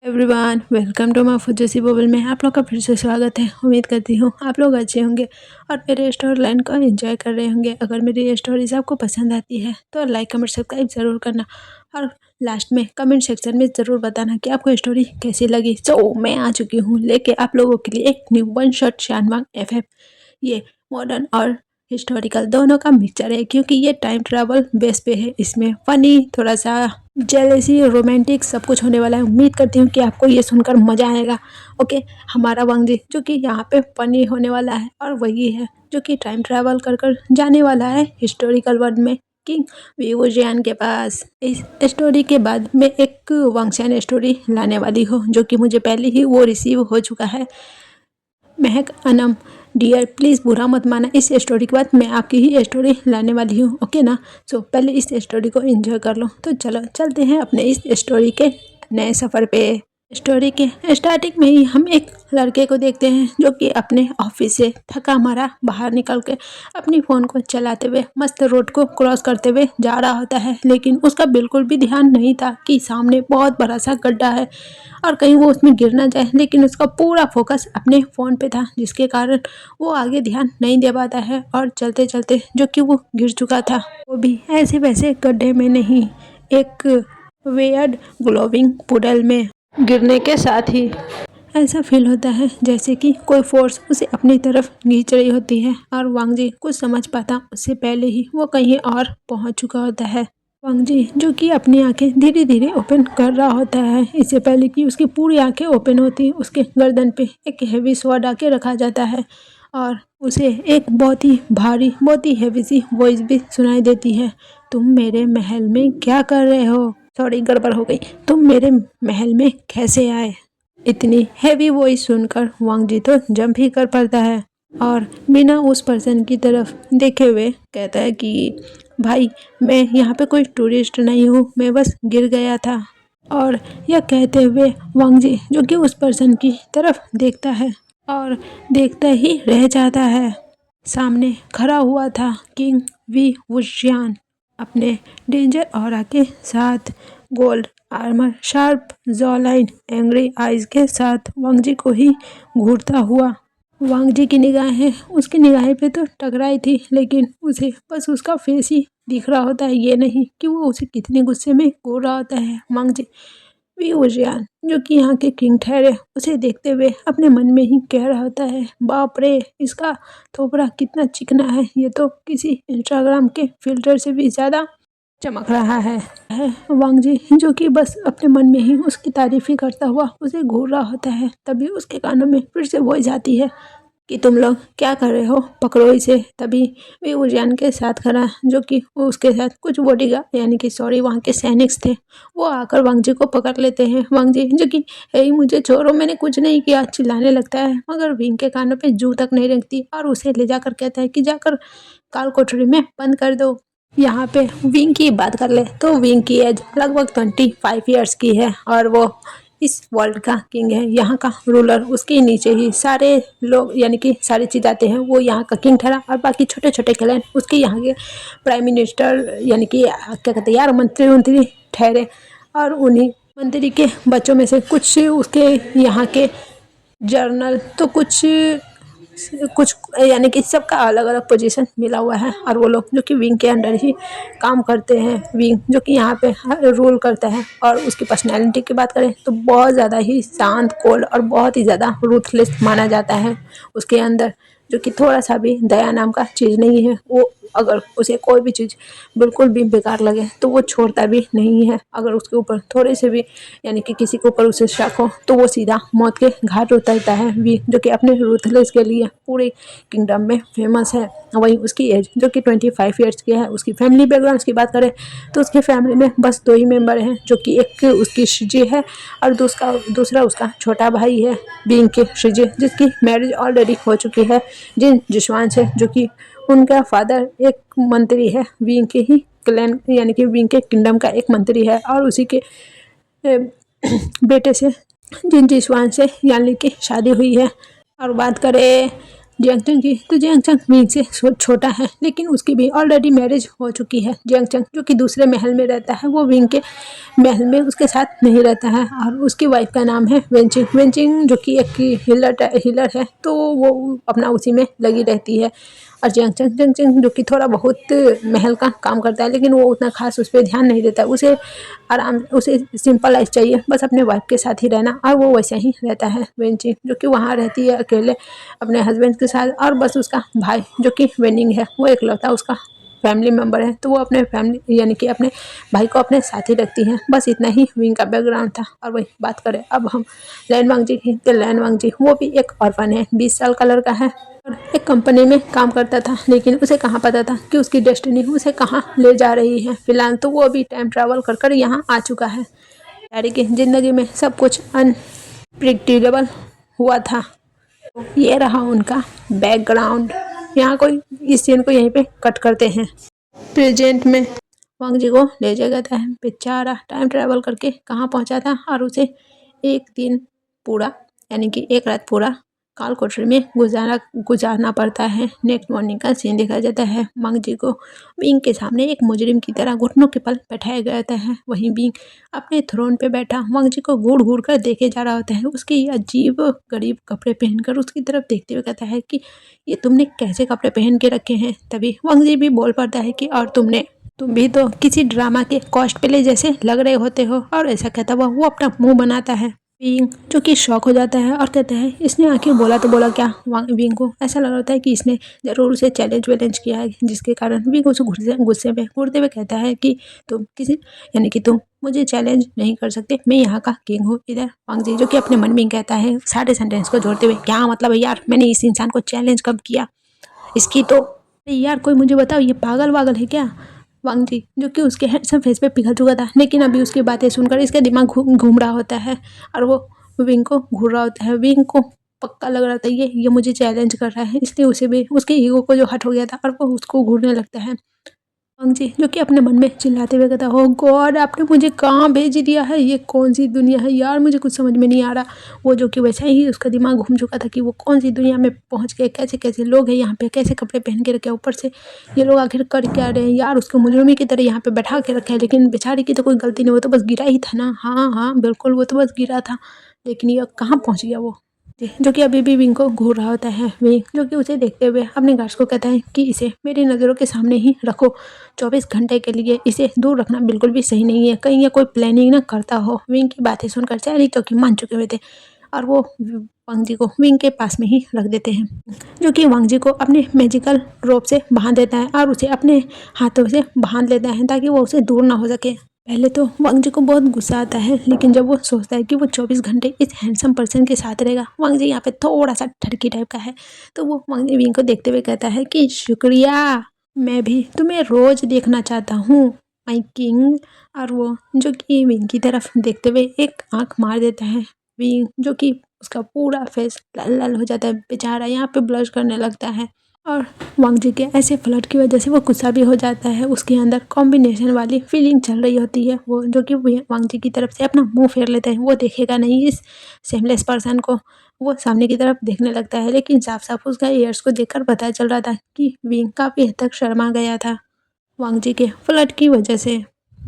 Everyone welcome to my फुजेसी bubble में आप लोग का फिर से स्वागत है। उम्मीद करती हूँ आप लोग अच्छे होंगे और मेरे स्टोरी लाइन को एंजॉय कर रहे होंगे। अगर मेरी स्टोरीज आपको पसंद आती है तो लाइक कमेंट सब्सक्राइब ज़रूर करना और लास्ट में कमेंट सेक्शन में ज़रूर बताना कि आपको स्टोरी कैसी लगी। मैं आ चुकी हूँ लेके आप लोगों के लिए एक न्यू वन शॉट शानवांग एफएफ। ये मॉडर्न और हिस्टोरिकल दोनों का मिक्सचर है क्योंकि ये टाइम ट्रैवल बेस पे है। इसमें फनी, थोड़ा सा जेलेसी, रोमांटिक सब कुछ होने वाला है। उम्मीद करती हूँ कि आपको ये सुनकर मज़ा आएगा। ओके, हमारा वांगजी जो कि यहाँ पे फनी होने वाला है और वही है जो कि टाइम ट्रैवल कर कर जाने वाला है हिस्टोरिकल वर्ल्ड में किंग वीवोजियान के पास। इस स्टोरी के बाद मैं एक वांगशियान स्टोरी लाने वाली हूँ जो कि मुझे पहले ही वो रिसीव हो चुका है। महक अनम डियर, प्लीज़ बुरा मत माना, इस स्टोरी के बाद मैं आपकी ही स्टोरी लाने वाली हूँ। ओके ना। पहले इस स्टोरी को एंजॉय कर लो। तो चलो चलते हैं अपने इस स्टोरी के नए सफ़र पे। स्टोरी के स्टार्टिंग में ही हम एक लड़के को देखते हैं जो कि अपने ऑफिस से थका मारा बाहर निकल के अपनी फ़ोन को चलाते हुए मस्त रोड को क्रॉस करते हुए जा रहा होता है। लेकिन उसका बिल्कुल भी ध्यान नहीं था कि सामने बहुत बड़ा सा गड्ढा है और कहीं वो उसमें गिर ना जाए। लेकिन उसका पूरा फोकस अपने फ़ोन पे था जिसके कारण वो आगे ध्यान नहीं दे पाता है और चलते चलते जो कि वो गिर चुका था, वो भी ऐसे वैसे गड्ढे में नहीं, एक वेयर्ड ग्लोविंग पुडल में गिरने के साथ ही ऐसा फील होता है जैसे कि कोई फोर्स उसे अपनी तरफ खींच रही होती है और वांगजी कुछ समझ पाता उससे पहले ही वो कहीं और पहुंच चुका होता है। वांगजी जो कि अपनी आंखें धीरे धीरे ओपन कर रहा होता है। इससे पहले कि उसकी पूरी आंखें ओपन होती उसके गर्दन पे एक हेवी स्वॉर्ड आके रखा जाता है और उसे एक बहुत ही भारी, बहुत ही हेवी सी वॉइस भी सुनाई देती है। तुम मेरे महल में क्या कर रहे हो? सॉरी, गड़बड़ हो गई। तुम मेरे महल में कैसे आए? इतनी हैवी वॉइस सुनकर वांगजी तो जंप ही कर पड़ता है और बिना उस पर्सन की तरफ देखे हुए कहता है कि भाई, मैं यहाँ पे कोई टूरिस्ट नहीं हूँ, मैं बस गिर गया था। और यह कहते हुए वांगजी जो कि उस पर्सन की तरफ देखता है और देखता ही रह जाता है। सामने खड़ा हुआ था किंग वी वुशियान अपने डेंजर ऑरा के साथ, gold armour, sharp jawline, angry eyes के साथ वांगजी को ही घूरता हुआ। वांगजी की निगाहें उसकी निगाहें पे तो टकराई थी लेकिन उसे बस उसका फेस ही दिख रहा होता है, ये नहीं कि वो उसे कितने गुस्से में घूर रहा होता है। वांगजी वी वुशियान जो कि यहाँ के किंग ठहरे उसे देखते हुए अपने मन में ही कह रहा होता है, बाप रे, इसका थोपड़ा कितना चिकना है, ये तो किसी इंस्टाग्राम के फिल्टर से भी ज़्यादा चमक रहा है। वांगजी जो कि बस अपने मन में ही उसकी तारीफ ही करता हुआ उसे घूर रहा होता है। तभी उसके कानों में फिर से वॉइस आती है कि तुम लोग क्या कर रहे हो, पकड़ो इसे। तभी वे उजान के साथ खड़ा जो कि उसके साथ कुछ बॉडीगार्ड यानी कि सॉरी वहाँ के सैनिक थे, वो आकर वांगजी को पकड़ लेते हैं। वांगजी जो कि हे मुझे छोड़ो, मैंने कुछ नहीं किया, चिल्लाने लगता है मगर विंग के कानों पे जू तक नहीं रखती और उसे ले जाकर कहता है कि जाकर काल कोठरी में बंद कर दो। यहाँ पे विंग की बात कर ले तो विंग की एज लगभग 25 ईयर्स की है और वो इस वर्ल्ड का किंग है, यहाँ का रूलर। उसके नीचे ही सारे लोग यानी कि सारी चीज़ आते हैं, वो यहाँ का किंग ठहरा और बाकी छोटे छोटे क्लैन उसके यहाँ के प्राइम मिनिस्टर यानी कि क्या कहते हैं यार, मंत्री मंत्री ठहरे। और उन्हीं मंत्री के बच्चों में से कुछ उसके यहाँ के जर्नल, तो कुछ कुछ यानी कि सबका अलग अलग पोजीशन मिला हुआ है और वो लोग जो कि विंग के अंडर ही काम करते हैं। विंग जो कि यहाँ पे रूल करता है और उसकी पर्सनैलिटी की बात करें तो बहुत ज़्यादा ही शांत, कोल्ड और बहुत ही ज़्यादा रूथलेस माना जाता है। उसके अंदर जो कि थोड़ा सा भी दया नाम का चीज़ नहीं है। वो अगर उसे कोई भी चीज़ बिल्कुल भी बेकार लगे तो वो छोड़ता भी नहीं है। अगर उसके ऊपर थोड़े से भी यानी कि किसी के ऊपर उसे शक हो तो वो सीधा मौत के घाट उतरता है। भी जो कि अपने रूथलेस के लिए पूरे किंगडम में फेमस है। वहीं उसकी एज जो कि 25 ईयर्स की है। उसकी फैमिली बैकग्राउंड की बात करें तो उसकी फैमिली में बस 2 ही मेंबर हैं, जो कि एक उसकी शिजी है और दूसरा उसका छोटा भाई है बीइंग के शिजी, जिसकी मैरिज ऑलरेडी हो चुकी है जिन जिशवान से, जो कि उनका फादर एक मंत्री है, विंग के ही क्लैन यानी कि विंग के किंगडम का एक मंत्री है। और उसी के बेटे से जिन जिशवान से यानी कि शादी हुई है। और बात करें जियांगचंग की, तो जियांगचंग विंग से छोटा है, लेकिन उसकी भी ऑलरेडी मैरिज हो चुकी है। जियांगचंग जो कि दूसरे महल में रहता है, वो विंग के महल में उसके साथ नहीं रहता है, और उसकी वाइफ का नाम है वेंचिंग। वेंचिंग जो कि एक हीलर है, तो वो अपना उसी में लगी रहती है। और जियांगचंग जो कि थोड़ा बहुत महल का काम करता है, लेकिन वो उतना खास उस पर ध्यान नहीं देता। उसे सिंपल लाइफ चाहिए, बस अपने वाइफ के साथ ही रहना, और वो वैसे ही रहता है। वेंचिंग जो कि वहाँ रहती है अकेले अपने हस्बैंड के साथ, और बस उसका भाई जो कि वेनिंग है, वो एकलौता उसका फैमिली मेम्बर है, तो वो अपने फैमिली यानी कि अपने भाई को अपने साथ ही रखती हैं। बस इतना ही विंग का बैकग्राउंड था। और वही बात करें अब हम लैन वांगजी की, तो लैन वांगजी वो भी एक ऑर्फन है, 20 साल का लड़का है, और एक कंपनी में काम करता था, लेकिन उसे कहाँ पता था कि उसकी डेस्टिनी उसे कहाँ ले जा रही है। फिलहाल तो वो अभी टाइम ट्रैवल कर कर यहाँ आ चुका है। डैडी की ज़िंदगी में सब कुछ अनप्रिडिक्टेबल हुआ था। ये रहा उनका बैकग्राउंड। यहाँ कोई इस सीन को यहीं पे कट करते हैं। प्रेजेंट में वांग जी को ले जाया जाता है। बेचारा टाइम ट्रैवल करके कहाँ पहुँचा था, और उसे एक दिन पूरा यानी कि एक रात पूरा काल कोठरी में गुजारना पड़ता है। नेक्स्ट मॉर्निंग का सीन देखा जाता है। वांग जी को विंग के सामने एक मुजरिम की तरह घुटनों के बल बैठाया गया होता है। वहीं विंग अपने थ्रोन पे बैठा वांग जी को घूर घूर कर देखे जा रहा होता है। उसके अजीब गरीब कपड़े पहनकर उसकी तरफ देखते हुए कहता है कि ये तुमने कैसे कपड़े पहन के रखे हैं। तभी वांग जी भी बोल पड़ता है कि और तुम भी तो किसी ड्रामा के कॉस्ट प्ले जैसे लग रहे होते हो। और ऐसा कहता हुआ वो अपना मुंह बनाता है। विंग जो कि शॉक हो जाता है और कहता है इसने आखिर बोला तो बोला क्या। विंग को ऐसा लग रहा है कि इसने ज़रूर उसे चैलेंज किया है, जिसके कारण विंग उसे गुस्से में घूरते हुए कहता है कि तुम मुझे चैलेंज नहीं कर सकते, मैं यहाँ का किंग हूँ। इधर वांग जी जो कि अपने मन में कहता है सारे सेंटेंस को जोड़ते हुए, क्या मतलब है यार, मैंने इस इंसान को चैलेंज कब किया, इसकी तो यार कोई मुझे बताओ, ये पागल वागल है क्या। वांग जी जो कि उसके हैंडसम फेस पे पिघल चुका था, लेकिन अभी उसकी बातें सुनकर इसका दिमाग घूम रहा होता है, और वो विंग को घूर रहा होता है। विंग को पक्का लग रहा था ये मुझे चैलेंज कर रहा है, इसलिए उसे भी उसके ईगो को जो हट हो गया था, और वो उसको घूरने लगता है। वांग जी जो कि अपने मन में चिल्लाते हुए कहता, ओ गॉड, आपने मुझे कहाँ भेज दिया है, ये कौन सी दुनिया है यार, मुझे कुछ समझ में नहीं आ रहा। वो जो कि वैसा ही उसका दिमाग घूम चुका था कि वो कौन सी दुनिया में पहुंच गए, कैसे कैसे लोग हैं यहाँ पे, कैसे कपड़े पहन के रखे, ऊपर से ये लोग आखिर कर क्या रहे हैं यार। उसको मुजरिमी की तरह यहाँ पे बैठा के रखा है, लेकिन बेचारी की तो कोई गलती नहीं, वो तो बस गिरा ही था ना। हाँ हाँ बिल्कुल, वो तो बस गिरा था, लेकिन ये कहाँ पहुँच गया वो। जो कि अभी भी विंग को घूर रहा होता है। विंग जो कि उसे देखते हुए अपने गार्ड्स को कहता है कि इसे मेरी नज़रों के सामने ही रखो 24 घंटे के लिए, इसे दूर रखना बिल्कुल भी सही नहीं है, कहीं ये कोई प्लानिंग ना करता हो। विंग की बातें सुनकर सैरी तो कि मान चुके हुए थे, और वो वांग जी को विंग के पास में ही रख देते हैं। जो कि वांग जी को अपने मैजिकल रोप से बांध देता है, और उसे अपने हाथों से बांध लेता है ताकि वो उसे दूर ना हो सके। पहले तो वांग जी को बहुत गुस्सा आता है, लेकिन जब वो सोचता है कि वो 24 घंटे इस हैंडसम पर्सन के साथ रहेगा, वांग जी यहाँ पे थोड़ा सा ठरकी टाइप का है, तो वो वांग जी विंग को देखते हुए कहता है कि शुक्रिया, मैं भी तुम्हें रोज देखना चाहता हूँ माई किंग। और वो जो कि विंग की तरफ देखते हुए एक आंख मार देता है। विंग जो कि उसका पूरा फेस लाल लाल हो जाता है, बेचारा यहाँ पे ब्लश करने लगता है, और वांग जी के ऐसे फ्लर्ट की वजह से वो गुस्सा भी हो जाता है। उसके अंदर कॉम्बिनेशन वाली फीलिंग चल रही होती है, वो जो कि वांग जी की तरफ से अपना मुंह फेर लेता है। वो देखेगा नहीं इस सेमलेस पर्सन को, वो सामने की तरफ देखने लगता है, लेकिन साफ साफ उसका ईयर्स को देखकर पता चल रहा था कि विंग काफ़ी हद तक शर्मा गया था वांग जी के फ्लर्ट की वजह से।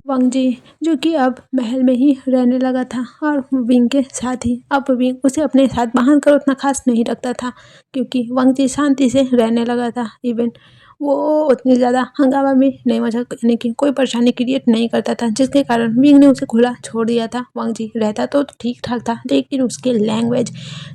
वांग जी जो कि अब महल में ही रहने लगा था, और विंग के साथ ही अब विंग उसे अपने साथ बांध कर उतना खास नहीं रखता था, क्योंकि वांग जी शांति से रहने लगा था। इवन वो उतनी ज़्यादा हंगामा में नहीं मचा, यानी कि कोई परेशानी क्रिएट नहीं करता था, जिसके कारण विंग ने उसे खुला छोड़ दिया था। वांग जी रहता तो ठीक ठाक था, लेकिन उसकी लैंग्वेज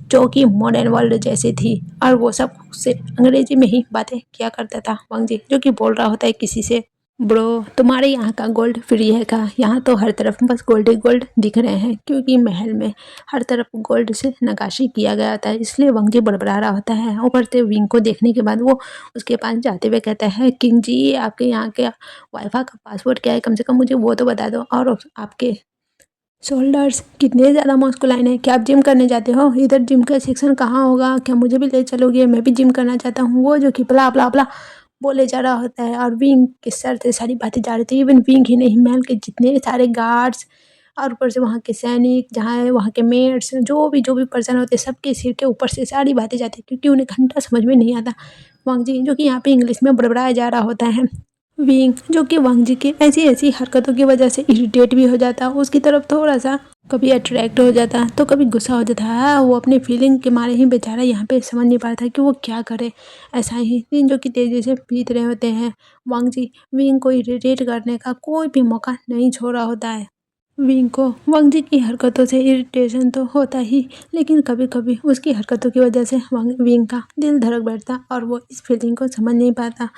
जो कि मॉडर्न वर्ल्ड जैसी थी, और वो सब उससे अंग्रेजी में ही बातें किया करता था। वांग जी जो कि बोल रहा होता है किसी से, ब्रो तुम्हारे यहाँ का गोल्ड फ्री है का, यहाँ तो हर तरफ बस गोल्ड ही गोल्ड दिख रहे हैं, क्योंकि महल में हर तरफ गोल्ड से नक्काशी किया गया था, इसलिए वांग जी बड़बड़ा रहा होता है। ऊपर से विंग को देखने के बाद वो उसके पास जाते हुए कहता है, किंग जी आपके यहाँ के वाईफाई का पासवर्ड क्या है, कम से कम मुझे वो तो बता दो, और आपके शोल्डर्स कितने ज़्यादा मस्कुलाइन है, क्या आप जिम करने जाते हो, इधर जिम का सेक्शन कहाँ होगा, क्या मुझे भी ले चलोगे, मैं भी जिम करना चाहता हूँ। वो जो कि बला बला बला बोले जा रहा होता है, और विंग के सर से सारी बातें जा रही थी। इवन विंग ही नहीं, महल के जितने सारे गार्ड्स और ऊपर से वहाँ के सैनिक जहाँ है वहाँ के मेट्स जो भी पर्सन होते हैं सबके सिर के ऊपर से सारी बातें जाती हैं क्योंकि उन्हें घंटा समझ में नहीं आता। वांग जी जो कि यहाँ पे इंग्लिश में बड़बड़ाया जा रहा होता है। विंग जो कि वांग जी की ऐसी-ऐसी हरकतों की वजह से इरिटेट भी हो जाता है, उसकी तरफ थोड़ा-सा कभी अट्रैक्ट हो जाता है, तो कभी गुस्सा हो जाता है। हाँ, वो अपनी फीलिंग के मारे ही बेचारा यहाँ पे समझ नहीं पा रहा था कि वो क्या करे। ऐसा ही दिन जो कि तेज़ी से बीत रहे होते हैं, वांग जी विंग को इरिटेट करने का कोई भी मौका नहीं छोड़ा होता है। विंग को वांग जी की हरकतों से इरिटेशन तो होता ही, लेकिन कभी-कभी उसकी हरकतों की वजह से विंग का दिल धड़क बैठता और वो इस फीलिंग को समझ नहीं पाता।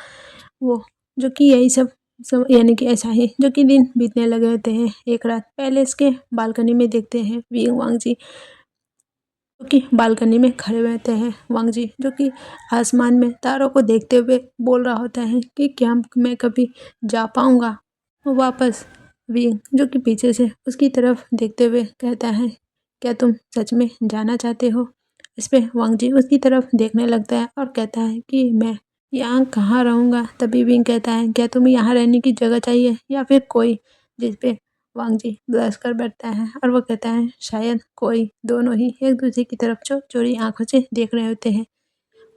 वो जो कि यही सब यानी कि ऐसा ही जो कि दिन बीतने लगे होते हैं। एक रात पैलेस के बालकनी में देखते हैं वांग जी जो कि बालकनी में खड़े रहते हैं। वांग जी जो कि आसमान में तारों को देखते हुए बोल रहा होता है कि क्या मैं कभी जा पाऊँगा वापस। विंग जो कि पीछे से उसकी तरफ देखते हुए कहता है, क्या तुम सच में जाना चाहते हो? इस पे वांग जी उसकी तरफ देखने लगता है और कहता है कि मैं यहाँ कहाँ रहूँगा? तभी विंग कहता है, क्या तुम्हें यहाँ रहने की जगह चाहिए या फिर कोई? जिस पे वांग जी ब्लश कर बैठता है और वो कहता है, शायद कोई। दोनों ही एक दूसरे की तरफ चोरी आंखों से देख रहे होते हैं।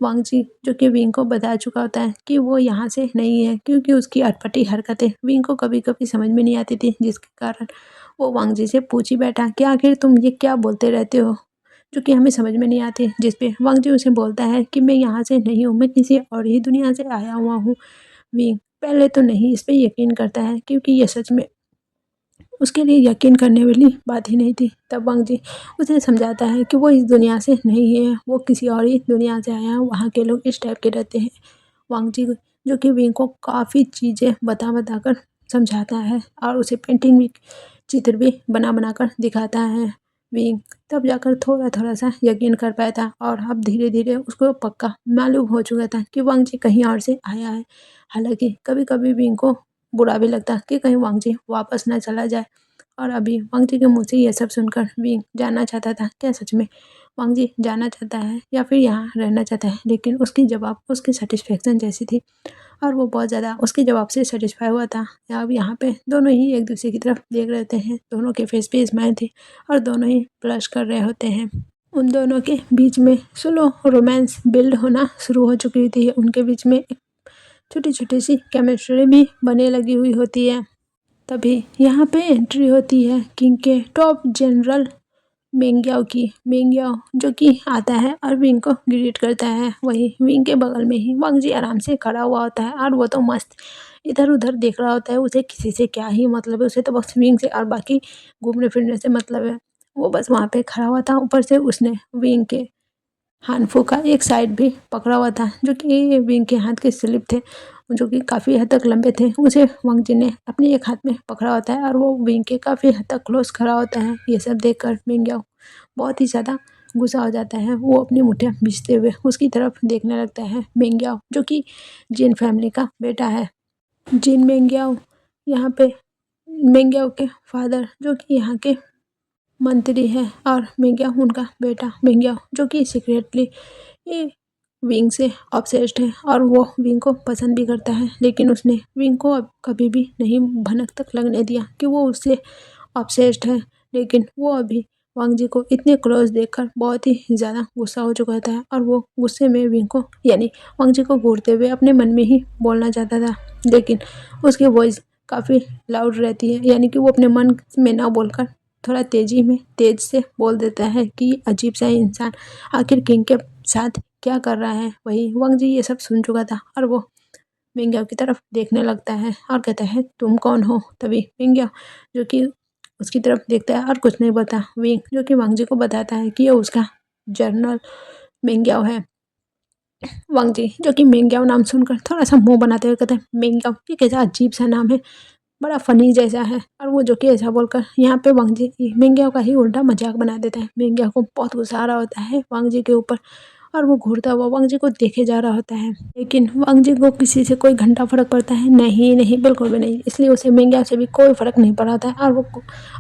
वांग जी जो कि विंग को बता चुका होता है कि वो यहाँ से नहीं है क्योंकि उसकी अटपटी हरकतें विंग को कभी-कभी समझ में नहीं आती थी, जिसके कारण वो वांग जी से पूछ ही बैठा कि आखिर तुम ये क्या बोलते रहते हो, जो कि हमें समझ में नहीं आती। जिस पे वांग जी उसे बोलता है कि मैं यहाँ से नहीं हूँ, मैं किसी और ही दुनिया से आया हुआ हूँ। विंग पहले तो नहीं इस पे यकीन करता है क्योंकि ये सच में उसके लिए यकीन करने वाली बात ही नहीं थी। तब वांग जी उसे समझाता है कि वो इस दुनिया से नहीं है, वो किसी और ही दुनिया से आया है, वहाँ के लोग इस टाइप के रहते हैं। वांग जी जो कि विंग को काफ़ी चीज़ें बता-बता कर समझाता है और उसे पेंटिंग भी चित्र भी बना-बना कर दिखाता है। विंग तब जाकर थोड़ा-थोड़ा सा यकीन कर पाया था और अब धीरे-धीरे उसको पक्का मालूम हो चुका था कि वांग जी कहीं और से आया है। हालाँकि कभी-कभी विंग को बुरा भी लगता कि कहीं वांग जी वापस ना चला जाए। और अभी वांग जी के मुँह से ये सब सुनकर विंग जानना चाहता था क्या सच में वांग जी जाना चाहता है या फिर यहाँ रहना चाहता है, लेकिन उसकी जवाब उसकी सैटिस्फैक्शन जैसी थी और वो बहुत ज़्यादा उसके जवाब से सैटिस्फाई हुआ था। अब यहाँ पे दोनों ही एक दूसरे की तरफ देख रहे होते हैं, दोनों के फेस पे स्माइल थी और दोनों ही ब्लश कर रहे होते हैं। उन दोनों के बीच में स्लो रोमांस बिल्ड होना शुरू हो चुकी थी। उनके बीच में एक छोटी-छोटी सी केमिस्ट्री भी बनने लगी हुई होती है। तभी यहाँ पे एंट्री होती है किंग के टॉप जनरल मेंग्याओ की। मेंग्याओ जो कि आता है और विंग को ग्रीट करता है। वहीं विंग के बगल में ही वांग जी आराम से खड़ा हुआ होता है और वो तो मस्त इधर-उधर देख रहा होता है। उसे किसी से क्या ही मतलब है, उसे तो बस विंग से और बाकी घूमने-फिरने से मतलब है। वो बस वहाँ पे खड़ा हुआ था। ऊपर से उसने विंग के हानफू का एक साइड भी पकड़ा हुआ था, जो कि विंग के हाथ के स्लिप थे, जो कि काफ़ी हद तक लंबे थे। उसे वांग जी ने अपने एक हाथ में पकड़ा होता है और वो विंग के काफ़ी हद तक क्लोज़ खड़ा होता है। ये सब देखकर मिंग बहुत ही ज़्यादा गुस्सा हो जाता है। वो अपनी मुठ्ठियाँ भींचते हुए उसकी तरफ देखने लगता है। मिंग जो कि जिन फैमिली का बेटा है। जिन मिंग यहाँ पे मिंग के फादर जो कि यहाँ के मंत्री है और मिंग उनका बेटा मिंग जो कि सीक्रेटली ये विंग से ऑब्सेस्ड है और वो विंग को पसंद भी करता है, लेकिन उसने विंग को अब कभी भी नहीं भनक तक लगने दिया कि वो उससे ऑब्सेस्ड है। लेकिन वो अभी वांग जी को इतने क्लोज देखकर बहुत ही ज़्यादा गुस्सा हो चुका था और वो गुस्से में विंग को यानी वांग जी को घूरते हुए अपने मन में ही बोलना चाहता था, लेकिन उसकी वॉइस काफ़ी लाउड रहती है, यानी कि वो अपने मन में ना बोलकर थोड़ा तेज़ी में तेज़ से बोल देता है कि अजीब सा इंसान आखिर किंग के साथ क्या कर रहा है। वहीं वांग जी ये सब सुन चुका था और वो मिंग की तरफ देखने लगता है और कहता है, तुम कौन हो? तभी मिंग जो कि उसकी तरफ देखता है और कुछ नहीं बोलता। विंग जो कि वांग जी को बताता है कि ये उसका जनरल मिंग है। वांग जी जो कि मिंग नाम सुनकर थोड़ा-सा मुँह बनाते हुए कहते हैं, मिंग ये कैसा अजीब-सा नाम है, बड़ा फ़नी जैसा है। और वो जो कि ऐसा बोलकर यहाँ पे वांग जी मिंग का ही उल्टा मज़ाक बना देता है। मिंग को बहुत गुस्सा आ रहा होता है वांग जी के ऊपर और वो घूरता हुआ वांग जी को देखे जा रहा होता है। लेकिन वांग जी को किसी से कोई घंटा फ़र्क पड़ता है? नहीं, नहीं, बिल्कुल भी नहीं। इसलिए उसे मिंग से भी कोई फ़र्क नहीं पड़ा था और वो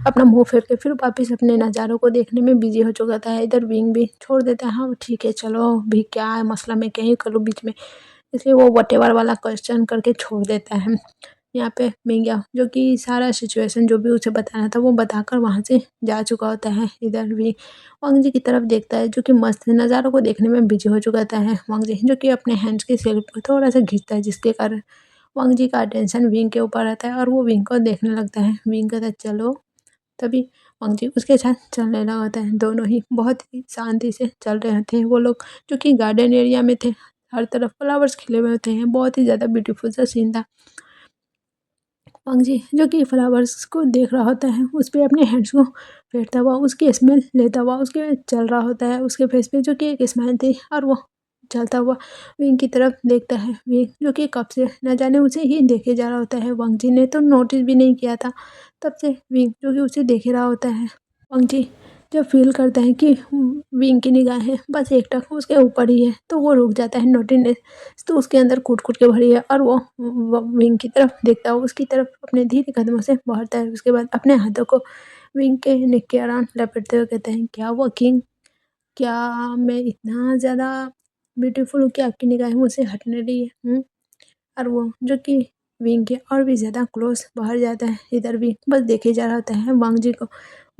अपना मुँह फेर के फिर वापस अपने नज़ारों को देखने में बिज़ी हो चुका था। इधर विंग भी छोड़ देता है, हाँ, ठीक है, चलो भी क्या है मसला, मैं क्या ही करूँ बीच में। इसलिए वो व्हाटएवर वाला क्वेश्चन करके छोड़ देता है। यहाँ पे मिंग्या जो कि सारा सिचुएशन जो भी उसे बताना था वो बताकर वहाँ से जा चुका होता है। इधर भी वांग जी की तरफ देखता है जो कि मस्त नज़ारों को देखने में बिजी हो चुका होता है वांग जी, जो कि अपने हैंड्स की स्लिप को थोड़ा-सा खींचता है जिसके कारण वांग जी का अटेंशन विंग के ऊपर रहता है और वो विंग को देखने लगता है। विंग कहता है चलो, तभी वांग जी उसके साथ चलने लगा होता है। दोनों ही बहुत ही शांति से चल रहे थे वो लोग, जो कि गार्डन एरिया में थे। हर तरफ फ्लावर्स खिले हुए होते हैं, बहुत ही ज़्यादा ब्यूटीफुल सा सीन था। वांग जी जो कि फ्लावर्स को देख रहा होता है, उस पे अपने हैंड्स को फेरता हुआ, उसकी स्मेल लेता हुआ उसके चल रहा होता है। उसके फेस पे जो कि एक स्माइल थी और वो चलता हुआ विंग की तरफ देखता है। विंग जो कि कब से न जाने उसे ही देखे जा रहा होता है। वांग जी ने तो नोटिस भी नहीं किया था, तब से विंग जो कि उसे देख ही रहा होता है। वांग जी जब फ़ील करता है कि विंग की निगाहें बस एकटक उसके ऊपर ही है, तो वो रुक जाता है। नॉटीनेस तो उसके अंदर कूट-कूट के भरी है और वो विंग की तरफ देखता है, उसकी तरफ अपने धीरे कदमों से बढ़ता है। उसके बाद अपने हाथों को विंग के नेक के अराउंड लपेटते हुए कहते हैं, "क्या हुआ किंग? क्या मैं इतना ज़्यादा ब्यूटीफुल हूँ कि आपकी निगाहें मुझसे हट नहीं रही है? हुँ?" और वो जो कि विंग के और भी ज़्यादा क्लोज़ बाहर जाता है। इधर भी बस देखे जा रहा होता है वांग जी को।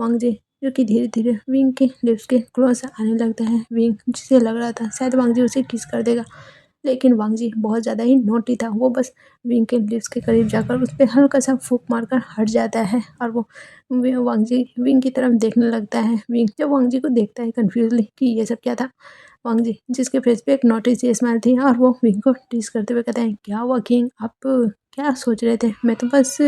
वांग जी जो कि धीरे-धीरे विंग के लिप्स के क्लोज़ आने लगता है। विंग जिसे लग रहा था शायद वांग जी उसे किस कर देगा, लेकिन वांग जी बहुत ज़्यादा ही नॉटी था। वो बस विंग के लिप्स के करीब जाकर उस पे हल्का-सा फूँक मारकर हट जाता है और वो वांग जी विंग की तरफ देखने लगता है। विंग जब वांग जी को देखता है कन्फ्यूज़ली कि ये सब क्या था, वांग जी जिसके फेस पे एक नोटिस सी स्माइल थी और वो विंग को टीज़ करते हुए कहते हैं, "क्या हुआ किंग? आप क्या सोच रहे थे? मैं तो बस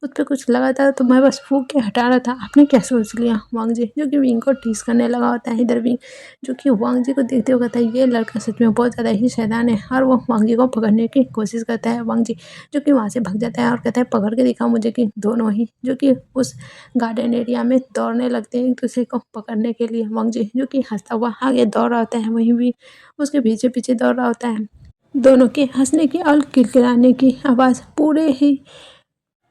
उस पे कुछ लगा था तो मैं बस फूँक के हटा रहा था, आपने क्या सोच लिया?" वांग जी जो कि विंग को टीज़ करने लगा होता है। इधर विंग जो कि वांग जी को देखते हुए कहता है, "ये लड़का सच में बहुत ज़्यादा ही शैतान है", और वो वांग जी को पकड़ने की कोशिश करता है। वांग जी जो कि वहाँ से भाग जाता है और कहता है, "पकड़ के दिखाओ मुझे किंग।" दोनों ही जो कि उस गार्डन एरिया में दौड़ने लगते हैं एक-दूसरे को पकड़ने के लिए। वांग जी जो कि हँसता हुआ आगे दौड़ रहा होता है, वहीं भी उसके पीछे-पीछे दौड़ रहा होता है। दोनों के हँसने की और किलकिलाने की आवाज़ पूरे ही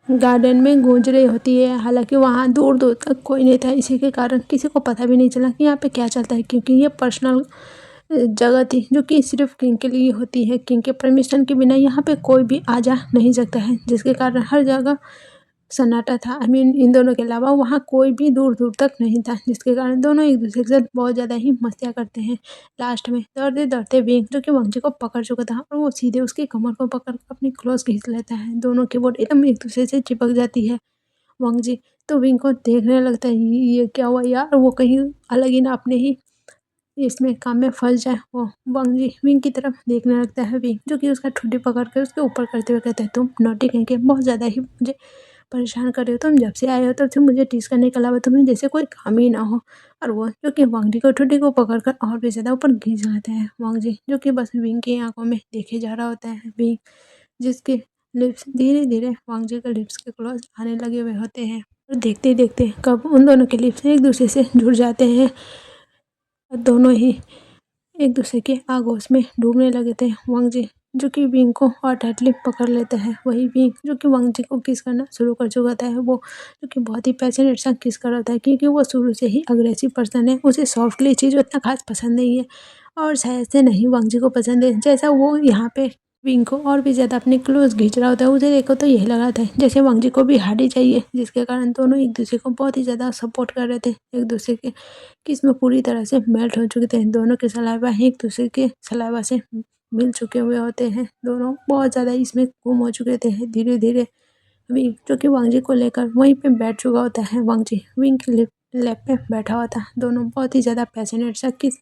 गार्डन में गूंज रही होती है। हालाँकि वहाँ दूर-दूर तक कोई नहीं था, इसी के कारण किसी को पता भी नहीं चला कि यहाँ पे क्या चलता है, क्योंकि ये पर्सनल जगह थी जो कि सिर्फ़ किंग के लिए होती है। किंग के परमिशन के बिना यहाँ पे कोई भी आ जा नहीं सकता है, जिसके कारण हर जगह सन्नाटा था। आई मीन इन दोनों के अलावा वहाँ कोई भी दूर-दूर तक नहीं था, जिसके कारण दोनों एक-दूसरे के साथ बहुत ज़्यादा ही मस्तियाँ करते हैं। लास्ट में दौड़ते-दौड़ते विंग जो कि वांग को पकड़ चुका था और वो सीधे उसकी कमर को पकड़ अपनी क्लोज़ खींच लेता है। दोनों की बॉडी एकदम एक-दूसरे से चिपक जाती है। वांग जी तो विंग को देखने लगता है, ये क्या हुआ यार? वो कहीं अलग ही ना अपने ही इसमें काम में फँस जाए। वो वांग जी विंग की तरफ देखने लगता है। विंग जो कि उसका ठुड्डी पकड़ के उसके ऊपर करते हुए कहता है, "तुम नॉटी कहीं के बहुत ज़्यादा ही मुझे परेशान कर रहे हो। तुम जब से आए हो तब से मुझे टीज़ करने के अलावा तुम्हें जैसे कोई काम ही ना हो।" और वो जो कि वांग जी को ठुड्डी को पकड़कर और भी ज़्यादा ऊपर खींच लाता है। वांग जी जो कि बस विंग की आँखों में देखे जा रहा होता है। विंग जिसके लिप्स धीरे-धीरे वांग जी के लिप्स के क्लोज़ आने लगे हुए होते हैं और देखते ही देखते कब उन दोनों के लिप्स एक-दूसरे से जुड़ जाते हैं और दोनों ही एक-दूसरे के आगोश में डूबने लगे थे। वांग जी जो कि विंग को और टाइटली पकड़ लेता है। वही विंग जो कि वांग जी को किस करना शुरू कर चुका था, वो जो कि बहुत ही पैशनेट सा किस कर रहा था, क्योंकि वो शुरू से ही अग्रेसिव पर्सन है। उसे सॉफ्टली चीज़ उतना ख़ास पसंद नहीं है और शायद से नहीं वांग जी को पसंद है। जैसा वो यहाँ पे विंग को और भी ज़्यादा अपने क्लोज़ खींच रहा होता है, उसे देखो तो यही लग रहा था जैसे वांग जी को भी हाडी चाहिए, जिसके कारण दोनों एक-दूसरे को बहुत ही ज़्यादा सपोर्ट कर रहे थे। एक-दूसरे के किस में पूरी तरह से मेल्ट हो चुके थे। दोनों के सलाइवा एक-दूसरे के सलाइवा से मिल चुके हुए होते हैं। दोनों बहुत ज़्यादा इसमें गुम हो चुके थे। धीरे-धीरे विंग जो कि वांग जी को लेकर वहीं पे बैठ चुका होता है। वांग जी विंग के लैप पे बैठा हुआ था। दोनों बहुत ही ज़्यादा पैशनेट सा किस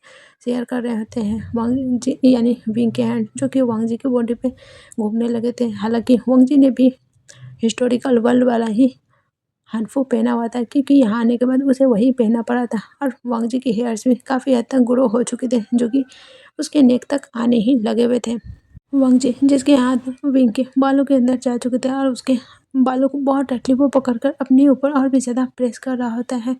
शेयर कर रहे होते हैं। वांग जी यानी विंग के हैंड जो कि वांग जी की बॉडी पे घूमने लगे थे। हालाँकि वांग जी ने भी हिस्टोरिकल वर्ल्ड वाला ही हानफू पहना हुआ था, क्योंकि यहाँ आने के बाद उसे वही पहनना पड़ा था और वांग जी के हेयर्स भी काफ़ी हद तक ग्रो हो चुके थे, जो कि उसके नेक तक आने ही लगे हुए थे। वांग जी जिसके हाथ विंग के बालों के अंदर जा चुके थे और उसके बालों को बहुत टाइटली वो पकड़कर अपने ऊपर और भी ज़्यादा प्रेस कर रहा होता है।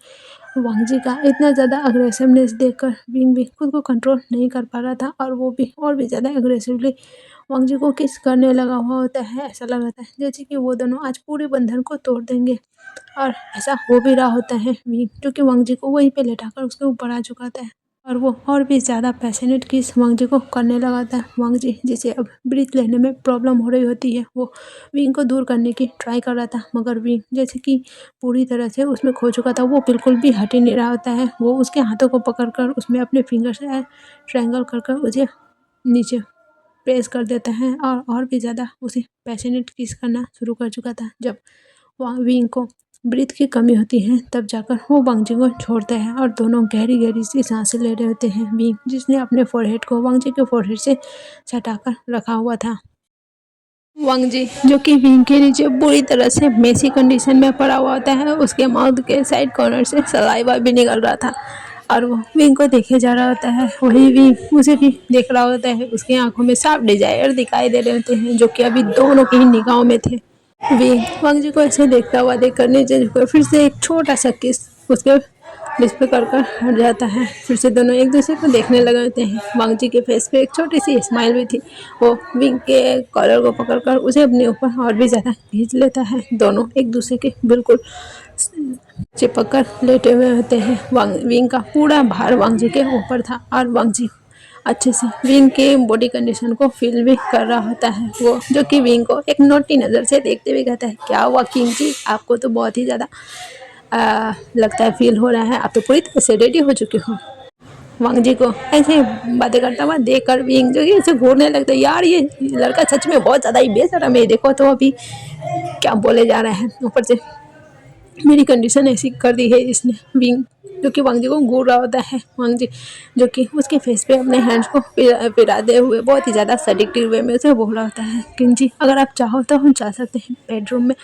वांग जी का इतना ज़्यादा अग्रेसिवनेस देखकर विंग भी खुद को कंट्रोल नहीं कर पा रहा था और वो भी और भी ज़्यादा अग्रेसिवली वांग जी को किस करने लगा हुआ होता है। ऐसा लग रहा था जैसे कि वो दोनों आज पूरे बंधन को तोड़ देंगे और ऐसा हो भी रहा होता है। विंग जो कि वांग जी को वहीं पे लेटाकर उसके ऊपर आ चुका था। और वो और भी ज़्यादा पैशनेट किस वांग जी को करने लगा था। वांग जी जिसे अब ब्रीथ लेने में प्रॉब्लम हो रही होती है, वो विंग को दूर करने की ट्राई कर रहा था, मगर विंग जैसे कि पूरी तरह से उसमें खो चुका था। वो बिल्कुल भी हट ही नहीं रहा होता है। वो उसके हाथों को पकड़कर उसमें अपने फिंगर से ट्रायंगल कर कर उसे नीचे प्रेस कर देता है और भी ज़्यादा उसे पैशनेट किस करना शुरू कर चुका था। जब वहाँ विंग को ब्रीथ की कमी होती है, तब जाकर वो वांग जी को छोड़ते हैं और दोनों गहरी गहरी सी सांसें ले रहे होते हैं। विंग जिसने अपने फोरहेड को वांग जी के फोरहेड से सटाकर रखा हुआ था। वांग जी जो कि विंग के नीचे बुरी तरह से मेसी कंडीशन में पड़ा हुआ होता है, उसके माउथ के साइड कॉर्नर से सलाइवा भी निकल रहा था और वो विंग को देखे जा रहा होता है। वही विंग उसे भी देख रहा होता है। उसकी आंखों में साफ डिजायर दिखाई दे रहे होते हैं, जो कि अभी दोनों की ही निगाहों में थे। विंग वांग जी को ऐसे देखता हुआ देखकर नीचे झुका, फिर से एक छोटा सा किस उसके लिप्स पे कर कर हट जाता है। फिर से दोनों एक दूसरे को देखने लगे होते हैं। वांग जी के फेस पे एक छोटी सी स्माइल भी थी। वो विंग के कॉलर को पकड़कर उसे अपने ऊपर और भी ज़्यादा खींच लेता है। दोनों एक दूसरे के बिल्कुल चिपक कर लेटे हुए होते हैं। विंग का पूरा भार वांग जी के ऊपर था और वांग जी अच्छे से विंग के बॉडी कंडीशन को फील भी कर रहा होता है। वो जो कि विंग को एक नोटी नज़र से देखते हुए कहता है, क्या हुआ किंग जी, आपको तो बहुत ही ज़्यादा लगता है फील हो रहा है, आप तो पूरी तरह से रेडी हो चुके हो। वांग जी को ऐसे बातें करता हुआ देख कर विंग जो कि ऐसे घूरने लगता है, यार ये लड़का सच में बहुत ज़्यादा ही बेशरम है, देखो तो अभी क्या बोले जा रहे हैं, ऊपर से मेरी कंडीशन ऐसी कर दी है इसने। विंग जो कि वांग जी को घूर रहा होता है। वांग जी जो कि उसके फेस पे अपने हैंड्स को फिराते हुए बहुत ही ज़्यादा सेडिक्टिव वे में उसे बोल रहा होता है, किंग जी अगर आप चाहो तो हम जा सकते हैं बेडरूम में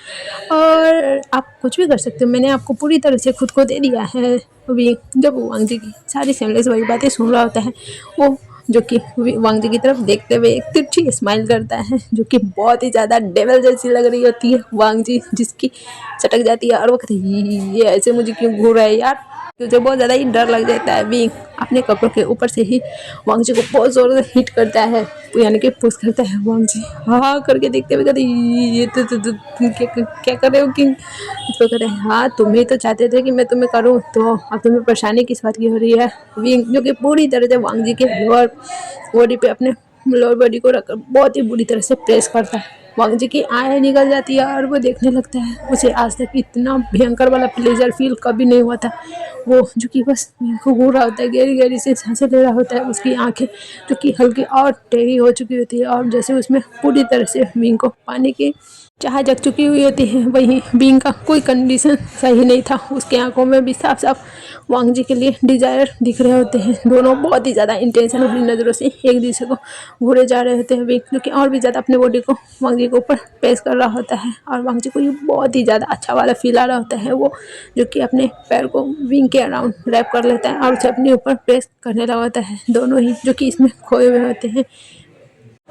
और आप कुछ भी कर सकते हो, मैंने आपको पूरी तरह से खुद को दे दिया है। विंग जब वांग जी की सारी सेमलेस वही बातें सुन रहा होता है, वो जो कि वांग जी की तरफ देखते हुए एक तिरछी स्माइल करता है, जो कि बहुत ही ज़्यादा डेविल जैसी लग रही होती है। वांग जी जिसकी चटक जाती है और वो कहती है, ये ऐसे मुझे क्यों घूर रहा है यार, तुझे बहुत ज़्यादा ही डर लग जाता है। विंग अपने कपड़ों के ऊपर से ही वांग जी को बहुत ज़ोर से हिट करता है, यानी कि पुश करता है। वांग जी हाँ करके देखते हुए कहते, ये तो तुम क्या कर रहे हो किंग। तो कहते हैं, हाँ तुम ही तो चाहते थे कि मैं तुम्हें करूँ, तो अब तुम्हें परेशानी किस बात की हो रही है। विंग जो कि पूरी तरह से वांग जी के लोअर बॉडी पे अपने लोअर बॉडी को रखकर बहुत ही बुरी तरह से प्रेस करता है। वांग जी की आँखें निकल जाती है और वो देखने लगता है। उसे आज तक इतना भयंकर वाला प्लेजर फील कभी नहीं हुआ था। वो जो कि बस को घूर रहा होता है, गहरी गहरी से सांसें ले रहा होता है। उसकी आंखें जो कि हल्की और टेढ़ी हो चुकी होती है और जैसे उसमें पूरी तरह से विंग को पानी की चाह जग चुकी हुई होती है। वहीं विंग का कोई कंडीशन सही नहीं था, उसकी आंखों में भी साफ साफ वांग जी के लिए डिजायर दिख रहे होते हैं। दोनों बहुत ही ज़्यादा इंटेंशन वाली नज़रों से एक दूसरे को घूरे जा रहे होते हैं। विंग जो कि और भी ज़्यादा अपने बॉडी को वांग जी के ऊपर पेश कर रहा होता है और वांग जी को ये बहुत ही ज़्यादा अच्छा वाला फील आ रहा होता है। वो जो कि अपने पैर को विंग के अराउंड रैप कर लेता है और उसे अपने ऊपर प्रेस करने लगा होता है। दोनों ही जो कि इसमें खोए हुए होते हैं।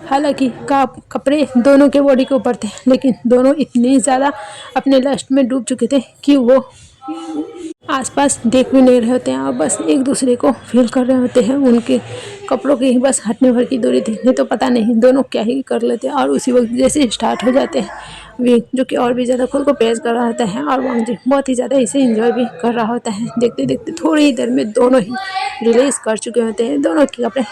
हालांकि कपड़े दोनों के बॉडी के ऊपर थे, लेकिन दोनों इतनी ज़्यादा अपने लस्ट में डूब चुके थे कि वो आसपास देख भी नहीं रहे होते हैं और बस एक दूसरे को फील कर रहे होते हैं। उनके कपड़ों की ही बस हटने भर की दूरी थी, नहीं तो पता नहीं दोनों क्या ही कर लेते हैं। और उसी वक्त जैसे स्टार्ट हो जाते हैं, वे जो कि और भी ज़्यादा खुद को प्रेस कर रहा होता है और वांग जी बहुत ही ज़्यादा इसे इंजॉय भी कर रहा होता है। देखते देखते थोड़ी ही देर में दोनों ही रिलीज कर चुके होते हैं। दोनों के कपड़े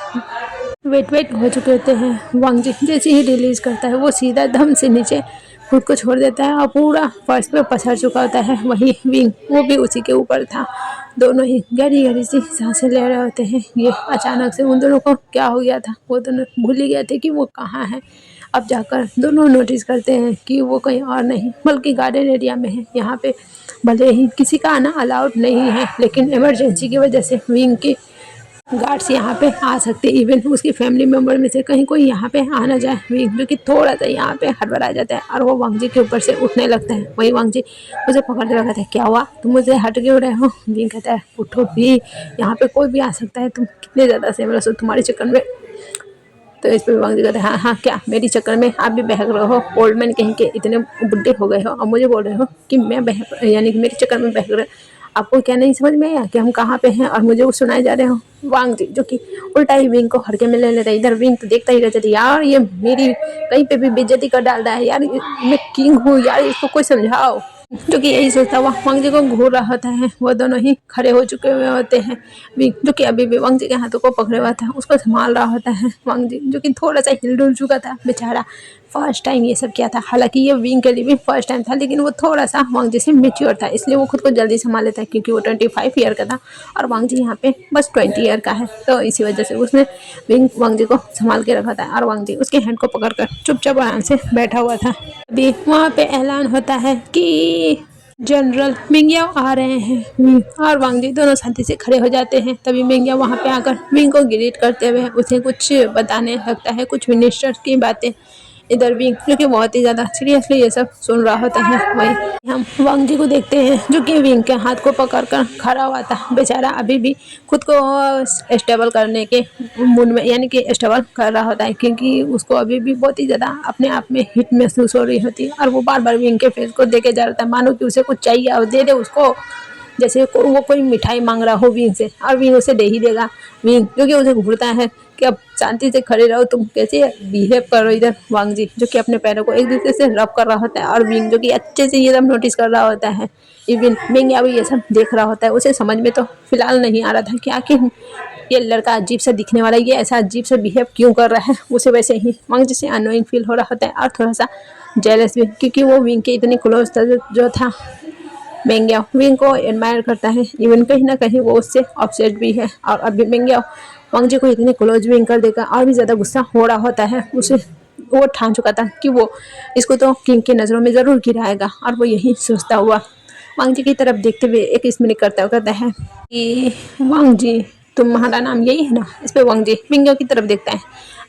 वेट हो चुके होते हैं। वांग जी जैसे ही रिलीज करता है, वो सीधा दम से नीचे खुद को छोड़ देता है और पूरा फर्श पे पसर चुका होता है। वही विंग वो भी उसी के ऊपर था। दोनों ही गहरी गहरी सी सांसें ले रहे होते हैं। ये अचानक से उन दोनों को क्या हो गया था, वो दोनों भूल ही गए थे कि वो कहाँ हैं। अब जाकर दोनों नोटिस करते हैं कि वो कहीं और नहीं बल्कि गार्डन एरिया में है। यहाँ पे भले ही किसी का आना अलाउड नहीं है, लेकिन इमरजेंसी की वजह से विंग की गार्ड्स यहाँ पे आ सकते हैं। इवन उसकी फैमिली मेम्बर में से कहीं कोई यहाँ पे आ ना जाए। विंग जो कि थोड़ा सा यहाँ पे हड़बड़ा जाता है और वो वांग जी के ऊपर से उठने लगता है। वही वांग जी उसे पकड़ते हुए कहता है, क्या हुआ, तुम मुझे हट क्यों रहे हो। विंग कहता है, उठो भी, यहाँ पे कोई भी आ सकता है, तुम कितने ज़्यादा सेमलेस हो तुम्हारे चक्कर में। तो इस पर वांग जी कहते हैं, हाँ हाँ क्या मेरी चक्कर में आप भी बहक रहे हो, ओल्ड मैन कहीं के इतने बुढ़े हो गए हो और मुझे बोल रहे हो कि मैं बहक, यानी कि मेरे चक्कर में बहक रहे हो। आपको क्या नहीं समझ में आया कि हम कहाँ पे हैं और मुझे वो सुनाए जा रहे हो। वांग जी जो कि उल्टा ही विंग को हड़के में ले लेता है। इधर विंग तो देखता ही रहता है, यार ये मेरी कहीं पे भी बेइज्जती कर डाल रहा है यार, मैं किंग हूँ यार, इसको कोई समझाओ। जो कि यही सोचता हुआ वांग जी को घूर रहा होता है। वो दोनों ही खड़े हो चुके हुए होते हैं। विंग जो कि अभी भी वांग जी के हाथों को पकड़े हुआ था, उसको संभाल रहा होता है। वांग जी जो कि थोड़ा सा हिल डुल चुका था बेचारा, फर्स्ट टाइम ये सब किया था। हालांकि ये विंग के लिए भी फर्स्ट टाइम था, लेकिन वो थोड़ा सा वांग जी से मेच्योर था, इसलिए वो खुद को जल्दी संभाल लेता है, क्योंकि वो 25 ईयर का था और वांग जी यहाँ पे बस 20 ईयर का है। तो इसी वजह से उसने विंग वांग जी को संभाल के रखा था और वांग जी उसके हैंड को पकड़कर चुपचाप आराम से बैठा हुआ था। अभी वहाँ पे ऐलान होता है कि जनरल मिंगिया आ रहे हैं। और वांग जी दोनों शांति से खड़े हो जाते हैं। तभी मिंगिया वहाँ पे आकर विंग को ग्रीट करते हुए उसे कुछ बताने लगता है, कुछ मिनिस्टर की बातें। इधर विंग जो कि बहुत ही ज़्यादा सीरियसली ये सब सुन रहा होता है। वही हम वांग जी को देखते हैं जो कि विंग के हाथ को पकड़कर खड़ा हुआ था। बेचारा अभी भी खुद को स्टेबल करने के मूड में, यानी कि स्टेबल कर रहा होता है, क्योंकि उसको अभी भी बहुत ही ज़्यादा अपने आप में हिट महसूस हो रही होती है। और वो बार बार विंग के फेस को देखे जा रहा था, मानो कि उसे कुछ चाहिए और दे दे उसको, जैसे वो कोई मिठाई मांग रहा हो विंग से, और विंग उसे दे ही देगा। विंग जो कि उसे घूरता है कि अब शांति से खड़े रहो, तुम कैसे बिहेव करो इधर। वांग जी जो कि अपने पैरों को एक दूसरे से रब कर रहा होता है और विंग जो कि अच्छे से ये सब नोटिस कर रहा होता है। इवन मिंग या भी ये सब देख रहा होता है। उसे समझ में तो फिलहाल नहीं आ रहा था कि आखिर ये लड़का अजीब सा दिखने वाला, ये ऐसा अजीब सा बिहेव क्यों कर रहा है। उसे वैसे ही वांग जी से अनोइंग फील हो रहा होता है और थोड़ा सा जेलस भी, क्योंकि वो विंग के इतने क्लोज था। जो था मेंग्याओ विंग को एडमायर करता है, इवन कहीं ना कहीं वो उससे अपसेट भी है। और अभी मेंग्याओ वांग जी को इतने क्लोज विंग कर देगा और भी ज़्यादा गुस्सा हो रहा होता है। उसे वो ठान चुका था कि वो इसको तो किंग की नज़रों में ज़रूर गिराएगा, और वो यही सोचता हुआ वांग जी की तरफ देखते हुए एक स्मित करता हुआ कहता है कि वांग जी तुम्हारा नाम यही है ना। इस पे वांग जी मिंग्याओ की तरफ देखता है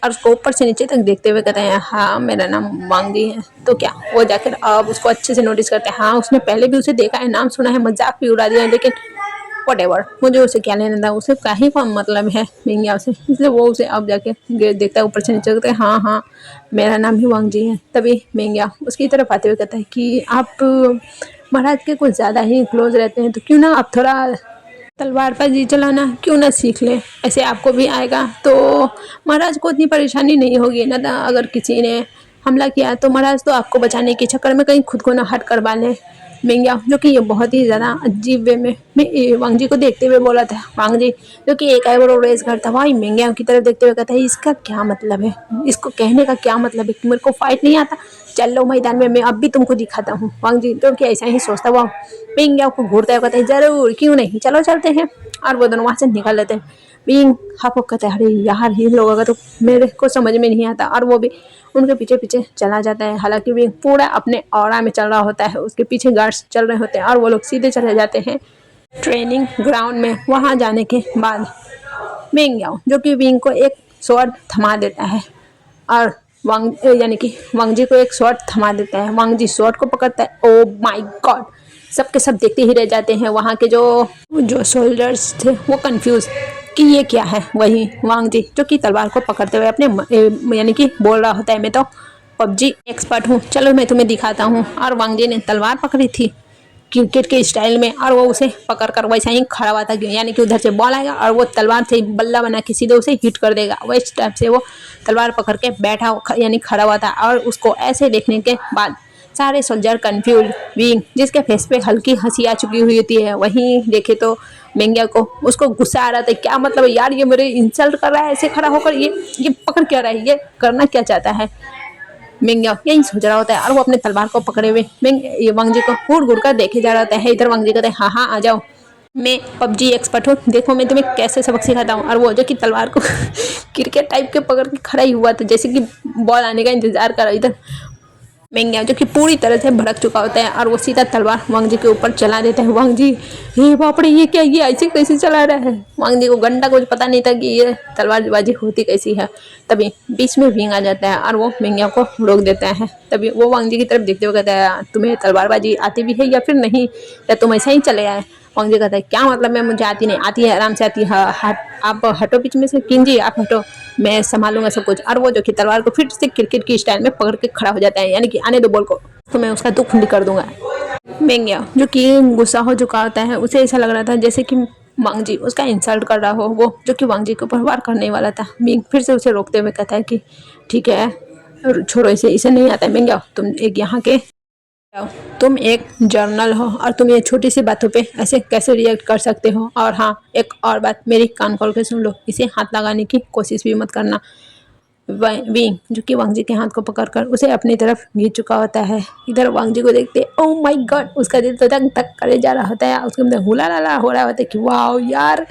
और उसको ऊपर से नीचे तक देखते हुए कहते हैं हाँ मेरा नाम वांग जी है। तो क्या वो जाकर अब उसको अच्छे से नोटिस करते हैं। हाँ उसने पहले भी उसे देखा है, नाम सुना है, मजाक भी उड़ा दिया है, लेकिन वटेवर मुझे उसे क्या लेना था, उसे क्या ही कौन मतलब है मिंग्याओ से। इसलिए वो उसे अब जाके देखता है ऊपर से नीचे, कहते हैं हाँ हाँ मेरा नाम ही वांग जी है। तभी मिंग्याओ उसकी तरफ आते हुए कहता है कि आप महाराज के कुछ ज़्यादा ही क्लोज रहते हैं, तो क्यों ना आप थोड़ा तलवारबाजी चलाना क्यों ना सीख लें, ऐसे आपको भी आएगा तो महाराज को इतनी परेशानी नहीं होगी ना। अगर किसी ने हमला किया तो महाराज तो आपको बचाने के चक्कर में कहीं खुद को ना हट करवा लें। मेंग्या जो कि ये बहुत ही ज़्यादा अजीब वे में वांग जी को देखते हुए बोला था। वांग जी जो कि एक आईब्रो रेज करता वही मेंग्या की तरफ देखते हुए कहता है इसका क्या मतलब है, इसको कहने का क्या मतलब है कि मेरे को फाइट नहीं आता, चल लो मैदान में, मैं अब भी तुमको दिखाता हूँ। वांग जी तो क्या ऐसा ही सोचता हुआ मिंग्या को घूरता है, कहते हैं जरूर क्यों नहीं, चलो चलते हैं। और वो दोनों वहाँ से निकल लेते हैं। बिंग हाफो कहते हैं अरे यार ये लोगों का तो मेरे को समझ में नहीं आता, और वो भी उनके पीछे पीछे चला जाता है। हालांकि बिंग पूरा अपने ऑरा में चल रहा होता है, उसके पीछे गार्ड्स चल रहे होते हैं और वो लोग सीधे चले जाते हैं ट्रेनिंग ग्राउंड में। वहाँ जाने के बाद मिंग्याओ जो कि विंग को एक स्वॉर्ड थमा देता है और वांग यानी कि वांग जी को एक स्वॉर्ड थमा देता है। वांग जी स्वॉर्ड को पकड़ता है। ओ माय गॉड, सबके सब देखते ही रह जाते हैं। वहाँ के जो जो सोल्जर्स थे वो कंफ्यूज कि ये क्या है। वही वांग जी जो कि तलवार को पकड़ते हुए अपने यानी कि बोल रहा होता है मैं तो पबजी एक्सपर्ट हूँ, चलो मैं तुम्हें दिखाता हूँ। और वांग जी ने तलवार पकड़ी थी क्रिकेट के स्टाइल में, और वो उसे पकड़ कर वैसा ही खड़ा हुआ था, यानी कि उधर से बॉल आएगा और वो तलवार से बल्ला बना के सीधे उसे हिट कर देगा। वैसे टाइप से वो तलवार पकड़ के बैठा यानी खड़ा हुआ था। और उसको ऐसे देखने के बाद सारे सोल्जर कंफ्यूज, विंग जिसके फेस पे हल्की हंसी आ चुकी हुई होती है, वहीं देखे तो मेंग्या को उसको गुस्सा आ रहा था। क्या मतलब है यार, ये मेरे इंसल्ट कर रहा है ऐसे खड़ा होकर, ये पकड़ क्या रहा है, ये करना क्या चाहता है। मिंग्या यही सोच रहा होता है और वो अपने तलवार को पकड़े हुए ये वांग जी को घूर घूर कर देखे जा रहा होता है। इधर वांग जी कहते हैं हाँ हाँ आ जाओ, मैं पबजी एक्सपर्ट हूँ, देखो मैं तुम्हें कैसे सबक सिखाता हूँ। और वो जो कि तलवार को क्रिकेट टाइप के पकड़ के खड़ा ही हुआ था, जैसे कि बॉल आने का इंतजार कर रहा। इधर मेंग्या जो कि पूरी तरह से भड़क चुका होता है और वो सीधा तलवार वांग जी के ऊपर चला देता है। वांग जी हे बाप रे, ये क्या, ये ऐसे कैसे चला रहा है। वांग जी को घंटा कुछ पता नहीं था कि ये तलवारबाजी होती कैसी है। तभी बीच में विंग आ जाता है और वो मेंग्या को रोक देता है। तभी वो वांग जी की तरफ देखते हुए कहता है तुम्हें तलवारबाजी आती भी है या फिर नहीं, या तुम ऐसा ही चले आए। वांग जी कहता है क्या मतलब मैं, मुझे आती नहीं, आती है आराम से आती है, आप हटो बीच में से, किंग जी आप हटो, मैं संभालूंगा सब कुछ। और वो जो कि तलवार को फिर से क्रिकेट की स्टाइल में पकड़ के खड़ा हो जाता है, यानी कि आने दो बॉल को, तो मैं उसका दुख नहीं कर दूंगा। मेंग्या जो कि गुस्सा हो चुका होता है, उसे ऐसा लग रहा था जैसे कि वांग जी उसका इंसल्ट कर रहा हो, वो जो कि वांग जी के ऊपर वार करने वाला था। मिंग फिर से उसे रोकते हुए कहता है कि ठीक है छोड़ो इसे, इसे नहीं आता है मेंग्या, तुम एक यहाँ के तुम एक जर्नल हो और तुम ये छोटी सी बातों पे ऐसे कैसे रिएक्ट कर सकते हो। और हाँ, एक और बात मेरी कान खोल के सुन लो, इसे हाथ लगाने की कोशिश भी मत करना। विंग जो कि वांग जी के हाथ को पकड़कर उसे अपनी तरफ खींच चुका होता है। इधर वांग जी को देखते ओह माय गॉड, उसका दिल तो धक धक करे जा रहा होता है, उसके अंदर हुला लाला हो रहा होता है कि वाह यार,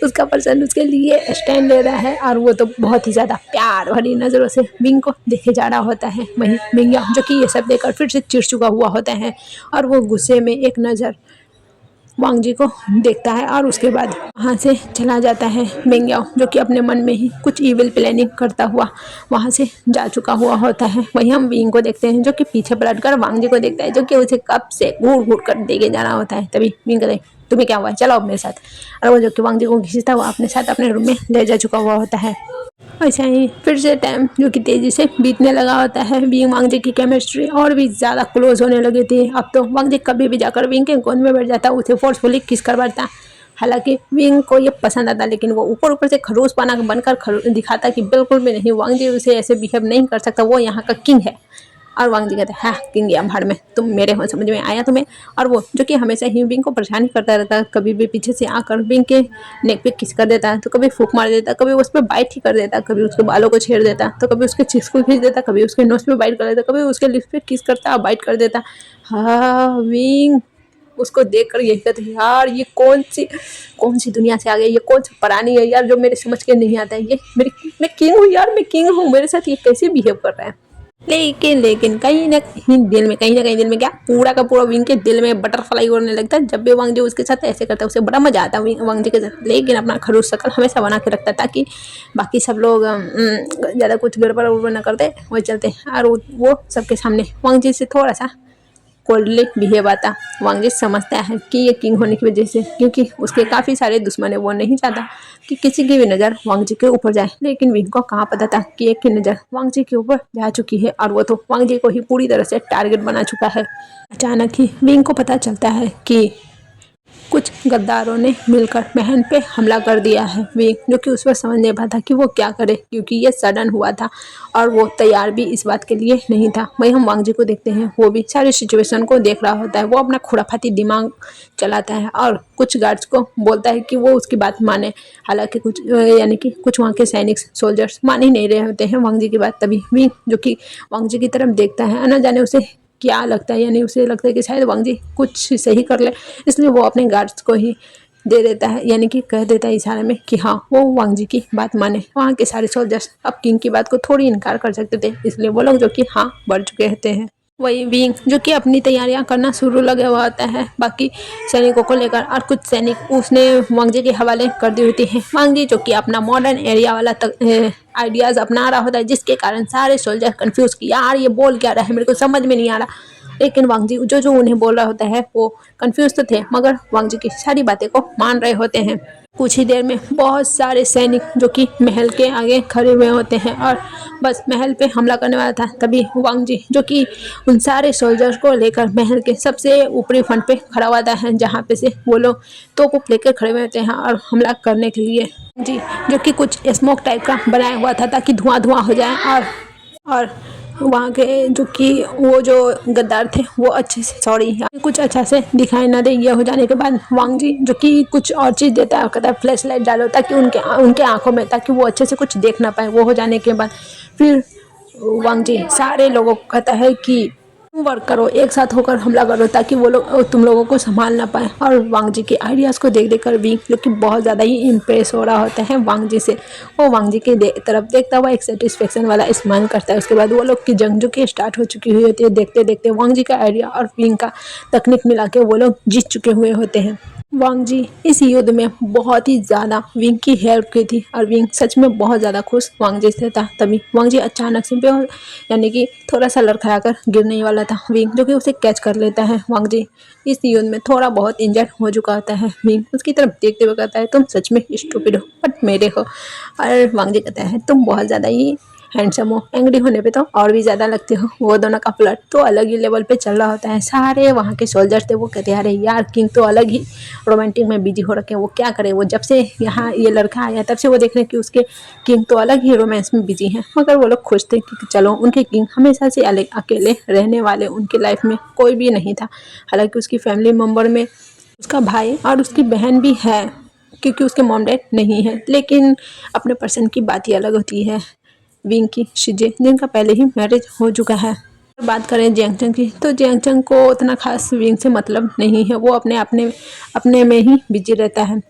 उसका पर्सन उसके लिए स्टैंड ले रहा है। और वो तो बहुत ही ज़्यादा प्यार भरी नज़रों से विंग को देखे जा रहा होता है। वहीं मिंग जो कि ये सब देखकर फिर से चिढ़ चुका हुआ होता है और वो गुस्से में एक नज़र वांग जी को देखता है और उसके बाद वहाँ से चला जाता है। मिंग्याओ जो कि अपने मन में ही कुछ इविल प्लानिंग करता हुआ वहाँ से जा चुका हुआ होता है। वहीं हम विंग को देखते हैं जो कि पीछे पलटकर वांग जी को देखता है, जो कि उसे कब से घूर घूर कर देके जाना होता है। तभी विंग कहते तुम्हें क्या हुआ है, चलो अब मेरे साथ। और वो जो कि वांग जी को खींचता हुआ अपने साथ अपने रूम में ले जा चुका हुआ होता है। ऐसा ही फिर से टाइम जो कि तेजी से बीतने लगा होता है। विंग वांग जी की केमिस्ट्री और भी ज़्यादा क्लोज होने लगी थी। अब तो वांग जी कभी भी जाकर विंग के गोद में बैठ जाता, उसे फोर्सफुली किस करवाता। हालांकि विंग को ये पसंद आता, लेकिन वो ऊपर ऊपर से खड़ूस पाना बनकर दिखाता कि बिल्कुल भी नहीं, वांग जी उसे ऐसे बिहेव नहीं कर सकता, वो यहाँ का किंग है। और वांग जी कहते हैं हाँ किंग या भाड़ में, तुम मेरे हो, समझ में आया तुम्हें। और वो जो कि हमेशा ही विंग को परेशान करता रहता है, कभी भी पीछे से आकर विंग के नेक पे किस कर देता है, तो कभी फूक मार देता, कभी उस पर बाइट ही कर देता, कभी उसके बालों को छेड़ देता, तो कभी उसके चिक्स को खींच देता, कभी उसके नोज पे बाइट कर देता, कभी उसके लिप्स पे किस करता और बाइट कर देता। हाँ विंग उसको देख कर यही कहते यार ये कौन सी दुनिया से आ गई, ये कौन सी प्राणी है यार जो मेरे समझ के नहीं आता है। ये मैं किंग हूँ यार, मैं किंग हूँ, मेरे साथ ये कैसे बिहेव कर रहा है। लेकिन कहीं ना कहीं दिल में क्या पूरा का पूरा विंग के दिल में बटरफ्लाई उड़ने लगता है जब भी वांग जी उसके साथ ऐसे करता है। उसे बड़ा मजा आता है वांग जी के साथ, लेकिन अपना खड़ूस शक्ल हमेशा बना के रखता है ताकि बाकी सब लोग ज़्यादा कुछ गड़बड़ उड़बड़ न करते वही चलते। और वो सबके सामने वांग जी से थोड़ा सा कोल्डली बिहेव आता। वांग जी समझता है कि ये किंग होने की वजह से, क्योंकि उसके काफ़ी सारे दुश्मन है, वो नहीं चाहता कि किसी की भी नज़र वांग जी के ऊपर जाए। लेकिन विंग को कहाँ पता था कि एक की नज़र वांग जी के ऊपर जा चुकी है और वो तो वांग जी को ही पूरी तरह से टारगेट बना चुका है। अचानक ही विंग को पता चलता है कि कुछ गद्दारों ने मिलकर बहन पे हमला कर दिया है। वे जो कि उस पर समझ नहीं पाता कि वो क्या करे, क्योंकि ये सडन हुआ था और वो तैयार भी इस बात के लिए नहीं था। वहीं हम वांग जी को देखते हैं, वो भी सारी सिचुएशन को देख रहा होता है। वो अपना खुराफाती दिमाग चलाता है और कुछ गार्ड्स को बोलता है कि वो उसकी बात माने। हालांकि कुछ यानी कि कुछ वहाँ के सैनिक सोल्जर्स मान ही नहीं रहे होते हैं वांग जी की बात। तभी वी जो कि वांग जी की तरफ देखता है, ना जाने उसे क्या लगता है, यानी उसे लगता है कि शायद वांग जी कुछ सही कर ले, इसलिए वो अपने गार्ड्स को ही दे देता है, यानी कि कह देता है इशारे में कि हाँ वो वांग जी की बात माने। वहाँ के सारे सोल्जर्स अब किंग की बात को थोड़ी इनकार कर सकते थे, इसलिए वो लोग जो कि हाँ बढ़ चुके रहते हैं। वही विंग जो कि अपनी तैयारियां करना शुरू लगा हुआ होता है बाकी सैनिकों को लेकर, और कुछ सैनिक उसने वांग जी के हवाले कर दी होती है। वांग जी जो कि अपना मॉडर्न एरिया वाला आइडियाज़ अपना रहा होता है, जिसके कारण सारे सोल्जर कंफ्यूज कि यार ये बोल क्या रहा है, मेरे को समझ में नहीं आ रहा। लेकिन वांग जी जो उन्हें बोल रहा होता है वो कंफ्यूज तो थे, मगर वांग जी की सारी बातें को मान रहे होते हैं। कुछ ही देर में बहुत सारे सैनिक जो कि महल के आगे खड़े हुए होते हैं और बस महल पे हमला करने वाला था। तभी वांग जी जो कि उन सारे सोल्जर्स को लेकर महल के सबसे ऊपरी फ्रंट पे खड़ा हुआ है, जहाँ पे से वो लोग तोप लेकर खड़े हुए होते हैं और हमला करने के लिए जी, जो कि कुछ स्मोक टाइप का बनाया हुआ था ताकि धुआं धुआं हो जाए। और वहाँ के जो कि वो जो गद्दार थे वो अच्छे से सॉरी कुछ अच्छा से दिखाई ना दे। ये हो जाने के बाद वांग जी जो कि कुछ और चीज़ देता है, कहता है फ्लैश लाइट डालो ताकि उनके आंखों में, ताकि वो अच्छे से कुछ देख ना पाए। वो हो जाने के बाद फिर वांग जी सारे लोगों को कहता है कि वर्क करो, एक साथ होकर हमला करो ताकि वो लोग तुम लोगों को संभाल ना पाए। और वांग जी के आइडियाज़ को देख देख कर विंग जो कि बहुत ज़्यादा ही इम्प्रेस हो रहा होता है वांग जी से। वो वांग जी के तरफ देखता हुआ एक सेटिस्फेक्शन वाला स्माइल करता है। उसके बाद वो लोग की जंग जो कि स्टार्ट हो चुकी हुई होती है, देखते देखते वांग जी का आइडिया और विंग का तकनीक मिला के वो लोग जीत चुके हुए होते हैं। वांग जी इस युद्ध में बहुत ही ज़्यादा विंग की हेल्प की थी और विंग सच में बहुत ज़्यादा खुश वांग जी से था। तभी वांग जी अचानक से यानी कि थोड़ा सा लड़खड़ा कर गिरने ही वाला था। विंग जो कि उसे कैच कर लेता है। वांग जी इस युद्ध में थोड़ा बहुत इंजर्ड हो चुका होता है। विंग उसकी तरफ देखते हुए कहता है तुम सच में स्टूपिड हो बट मेरे हो। और वांग जी कहता है तुम बहुत ज़्यादा ही हैंडसम हो, एंग्री होने पे तो और भी ज़्यादा लगते हो। वो दोनों का प्लॉट तो अलग ही लेवल पे चल रहा होता है। सारे वहाँ के सोल्जर्स थे वो कहते हैं अरे यार किंग तो अलग ही रोमांटिक में बिजी हो रखे हैं, वो क्या करे, वो जब से यहाँ ये लड़का आया तब से वो देख रहे हैं कि उसके किंग तो अलग ही रोमांस में बिजी हैं। मगर वो लोग खुश थे कि चलो उनके किंग हमेशा से अलग अकेले रहने वाले उनकी लाइफ में कोई भी नहीं था। हालांकि उसकी फैमिली मेम्बर में उसका भाई और उसकी बहन भी है, क्योंकि उसके मॉम डैड नहीं है, लेकिन अपने पर्सन की बात ही अलग होती है। विंग की शिजे जिनका पहले ही मैरिज हो चुका है। बात करें जियांगचंग की तो जियांगचंग को उतना खास विंग से मतलब नहीं है, वो अपने में ही बिजी रहता है।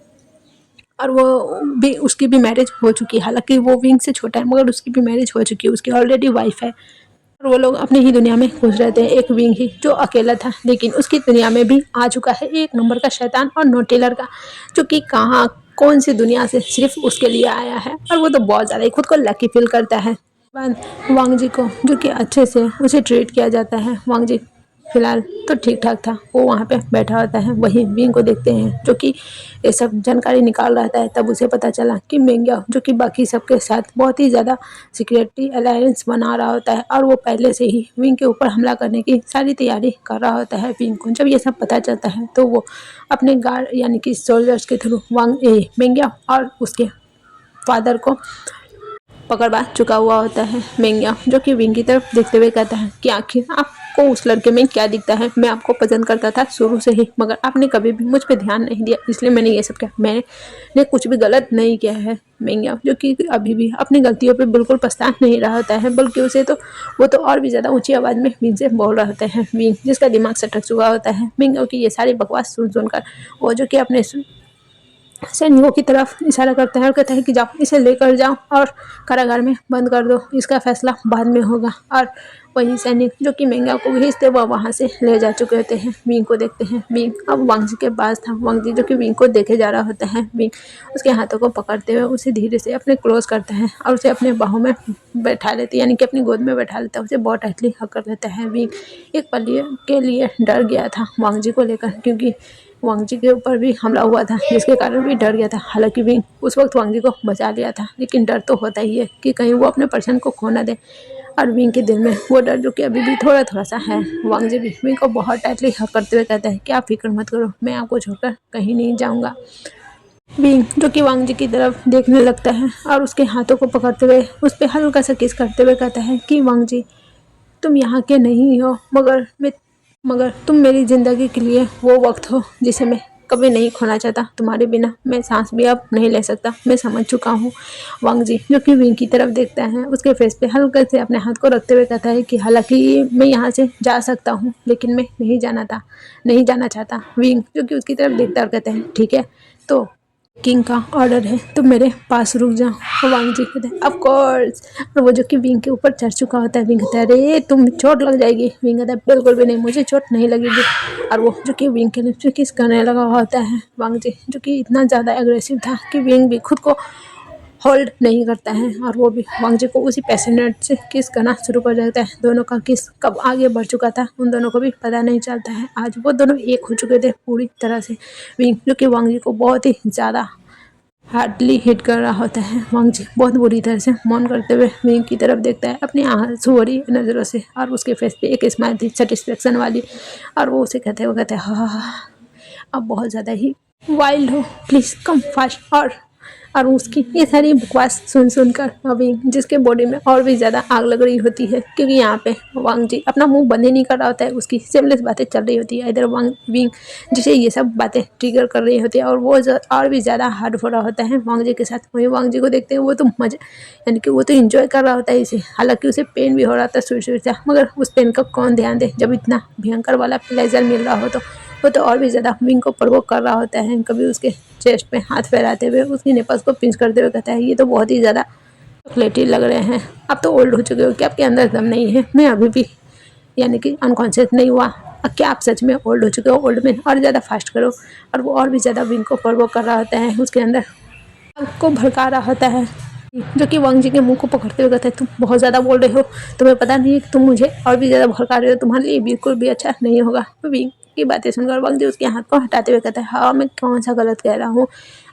और वो भी उसकी भी मैरिज हो चुकी है, हालांकि वो विंग से छोटा है मगर उसकी भी मैरिज हो चुकी है, उसकी ऑलरेडी वाइफ है। और वो लोग अपनी ही दुनिया में खुश रहते हैं। एक विंग ही जो अकेला था, लेकिन उसकी दुनिया में भी आ चुका है एक नंबर का शैतान और नोटी लड़का, जो कि कहाँ कौन सी दुनिया से सिर्फ उसके लिए आया है। और वो तो बहुत ज़्यादा ही खुद को लकी फील करता है। बाद वांग जी को जो कि अच्छे से उसे ट्रीट किया जाता है। वांग जी फिलहाल तो ठीक ठाक था, वो वहाँ पे बैठा होता है। वहीं विंग को देखते हैं जो कि ये सब जानकारी निकाल रहा है। तब उसे पता चला कि मेंग्या जो कि बाकी सबके साथ बहुत ही ज़्यादा सिक्योरिटी अलायंस बना रहा होता है और वो पहले से ही विंग के ऊपर हमला करने की सारी तैयारी कर रहा होता है। विंग को जब ये सब पता चलता है तो वो अपने गार्ड यानी कि सोल्जर्स के थ्रू मेंग्या और उसके फादर को पकड़वा चुका हुआ होता है। मेंग्या जो कि विंग की तरफ देखते हुए कहता है कि आखिर आपको उस लड़के में क्या दिखता है, मैं आपको पसंद करता था शुरू से ही, मगर आपने कभी भी मुझ पर ध्यान नहीं दिया, इसलिए मैंने ये सब किया। मैंने कुछ भी गलत नहीं किया है। मेंग्या जो कि अभी भी अपनी गलतियों पे बिल्कुल पछता नहीं रहा होता है, बल्कि उसे तो वो तो और भी ज़्यादा ऊंची आवाज़ में विंग से बोल रहे होते हैं। विंग जिसका दिमाग सटक चुका होता है मेंग्या की ये सारी बकवास सुन सुनकर, वो जो कि अपने सैनिकों की तरफ इशारा करता है और कहता है कि जाओ इसे लेकर जाओ और कारागार में बंद कर दो, इसका फैसला बाद में होगा। और वही सैनिक जो कि मेंगा को भेजते वह वहाँ से ले जा चुके होते हैं। विंग को देखते हैं। विंग अब वांग जी के पास था। वांग जी जो कि विंग को देखे जा रहा होता है। विंग उसके हाथों को पकड़ते हुए उसे धीरे से अपने क्लोज करता है और उसे अपने बाहों में बैठा लेते यानी कि अपनी गोद में बैठा लेता है। उसे बहुत टाइटली हक कर लेता है। विंग एक पल के लिए डर गया था वांग जी को लेकर, क्योंकि वांग जी के ऊपर भी हमला हुआ था जिसके कारण भी डर गया था। हालांकि विंग उस वक्त वांग जी को बचा लिया था, लेकिन डर तो होता ही है कि कहीं वो अपने पर्सन को खो ना दे। और विंग के दिल में वो डर जो कि अभी भी थोड़ा थोड़ा सा है। वांग जी भी विंग को बहुत टाइटली हक करते हुए कहता है कि आप फिक्र मत करो, मैं आपको छोड़कर कहीं नहीं जाऊँगा। विंग जो कि वांग जी की तरफ देखने लगता है और उसके हाथों को पकड़ते हुए उस पर हल्का सा किस करते हुए कहता है कि वांग जी तुम यहाँ के नहीं हो, मगर तुम मेरी ज़िंदगी के लिए वो वक्त हो जिसे मैं कभी नहीं खोना चाहता। तुम्हारे बिना मैं सांस भी अब नहीं ले सकता, मैं समझ चुका हूँ। वांग जी जो कि विंग की तरफ देखता है, उसके फेस पे हल्के से अपने हाथ को रखते हुए कहता है कि हालांकि मैं यहाँ से जा सकता हूँ, लेकिन मैं नहीं जाना चाहता। विंग जो कि उसकी तरफ देखता और कहता है ठीक है, तो किंग का ऑर्डर है तो मेरे पास रुक जाओ। और वांग जी कहते हैं ऑफ कोर्स। और वो जो कि विंग के ऊपर चढ़ चुका होता है। विंग कहता है अरे तुम चोट लग जाएगी। विंग कहता है बिल्कुल भी नहीं, मुझे चोट नहीं लगेगी। और वो जो कि विंग के लिप्स पे किस करने लगा होता है। वांग जी जो कि इतना ज़्यादा एग्रेसिव था कि विंग भी खुद को होल्ड नहीं करता है और वो भी वांग जी को उसी पैशनेट से किस करना शुरू कर देता है। दोनों का किस कब आगे बढ़ चुका था उन दोनों को भी पता नहीं चलता है। आज वो दोनों एक हो चुके थे पूरी तरह से। विंग जो कि वांग जी को बहुत ही ज़्यादा हार्डली हिट कर रहा होता है। वांग जी बहुत बुरी तरह से मौन करते हुए विंग की तरफ देखता है अपनी आंसू भरी नज़रों से, और उसके फेस पे एक स्माइल थी सेटिस्फेक्शन वाली। और वो उसे कहते हैं हाँ हाँ हाँ, अब बहुत ज़्यादा ही वाइल्ड हो, प्लीज़ कम फास्ट। और उसकी ये सारी बकवास सुन सुनकर अभी जिसके बॉडी में और भी ज़्यादा आग लग रही होती है, क्योंकि यहाँ पे वांग जी अपना मुंह बंद ही नहीं कर रहा होता है। उसकी सेमलेस बातें चल रही होती है, इधर वांग विंग जिसे ये सब बातें ट्रिगर कर रही होती है और वो और भी ज़्यादा हार्ड हो रहा होता है वांग जी के साथ। वही वांग जी को देखते हैं वो तो मजा यानी कि वो तो इंजॉय कर रहा होता है इसे। हालांकि उसे पेन भी हो रहा था सुई सुई से, मगर उस पेन का कौन ध्यान दे जब इतना भयंकर वाला प्लेजर मिल रहा हो। तो वो तो और भी ज़्यादा विंग को प्रवोक कर रहा होता है, कभी उसके चेस्ट पे हाथ फैलाते हुए उसकी निपल्स को पिंच करते हुए कहता है ये तो बहुत ही ज़्यादा चॉकलेटी लग रहे हैं, आप तो ओल्ड हो चुके हो, क्या आपके अंदर दम नहीं है, मैं अभी भी यानी कि अनकॉन्शियस नहीं हुआ, अब क्या आप सच में ओल्ड हो चुके हो, ओल्ड में और ज़्यादा फास्ट करो। और वो और भी ज़्यादा विंग को प्रवोक कर रहा होता है, उसके अंदर को भड़का रहा होता है। जो कि वांग जी के मुंह को पकड़ते हुए कहता है तुम बहुत ज़्यादा बोल रहे हो, तुम्हें पता नहीं है कि तुम मुझे और भी ज़्यादा भड़का रहे हो, तुम्हारे लिए बिल्कुल भी अच्छा नहीं होगा। तो विंग की बातें सुनकर वांग जी उसके हाथ को हटाते हुए कहता है हाँ मैं कौन सा गलत कह रहा हूँ,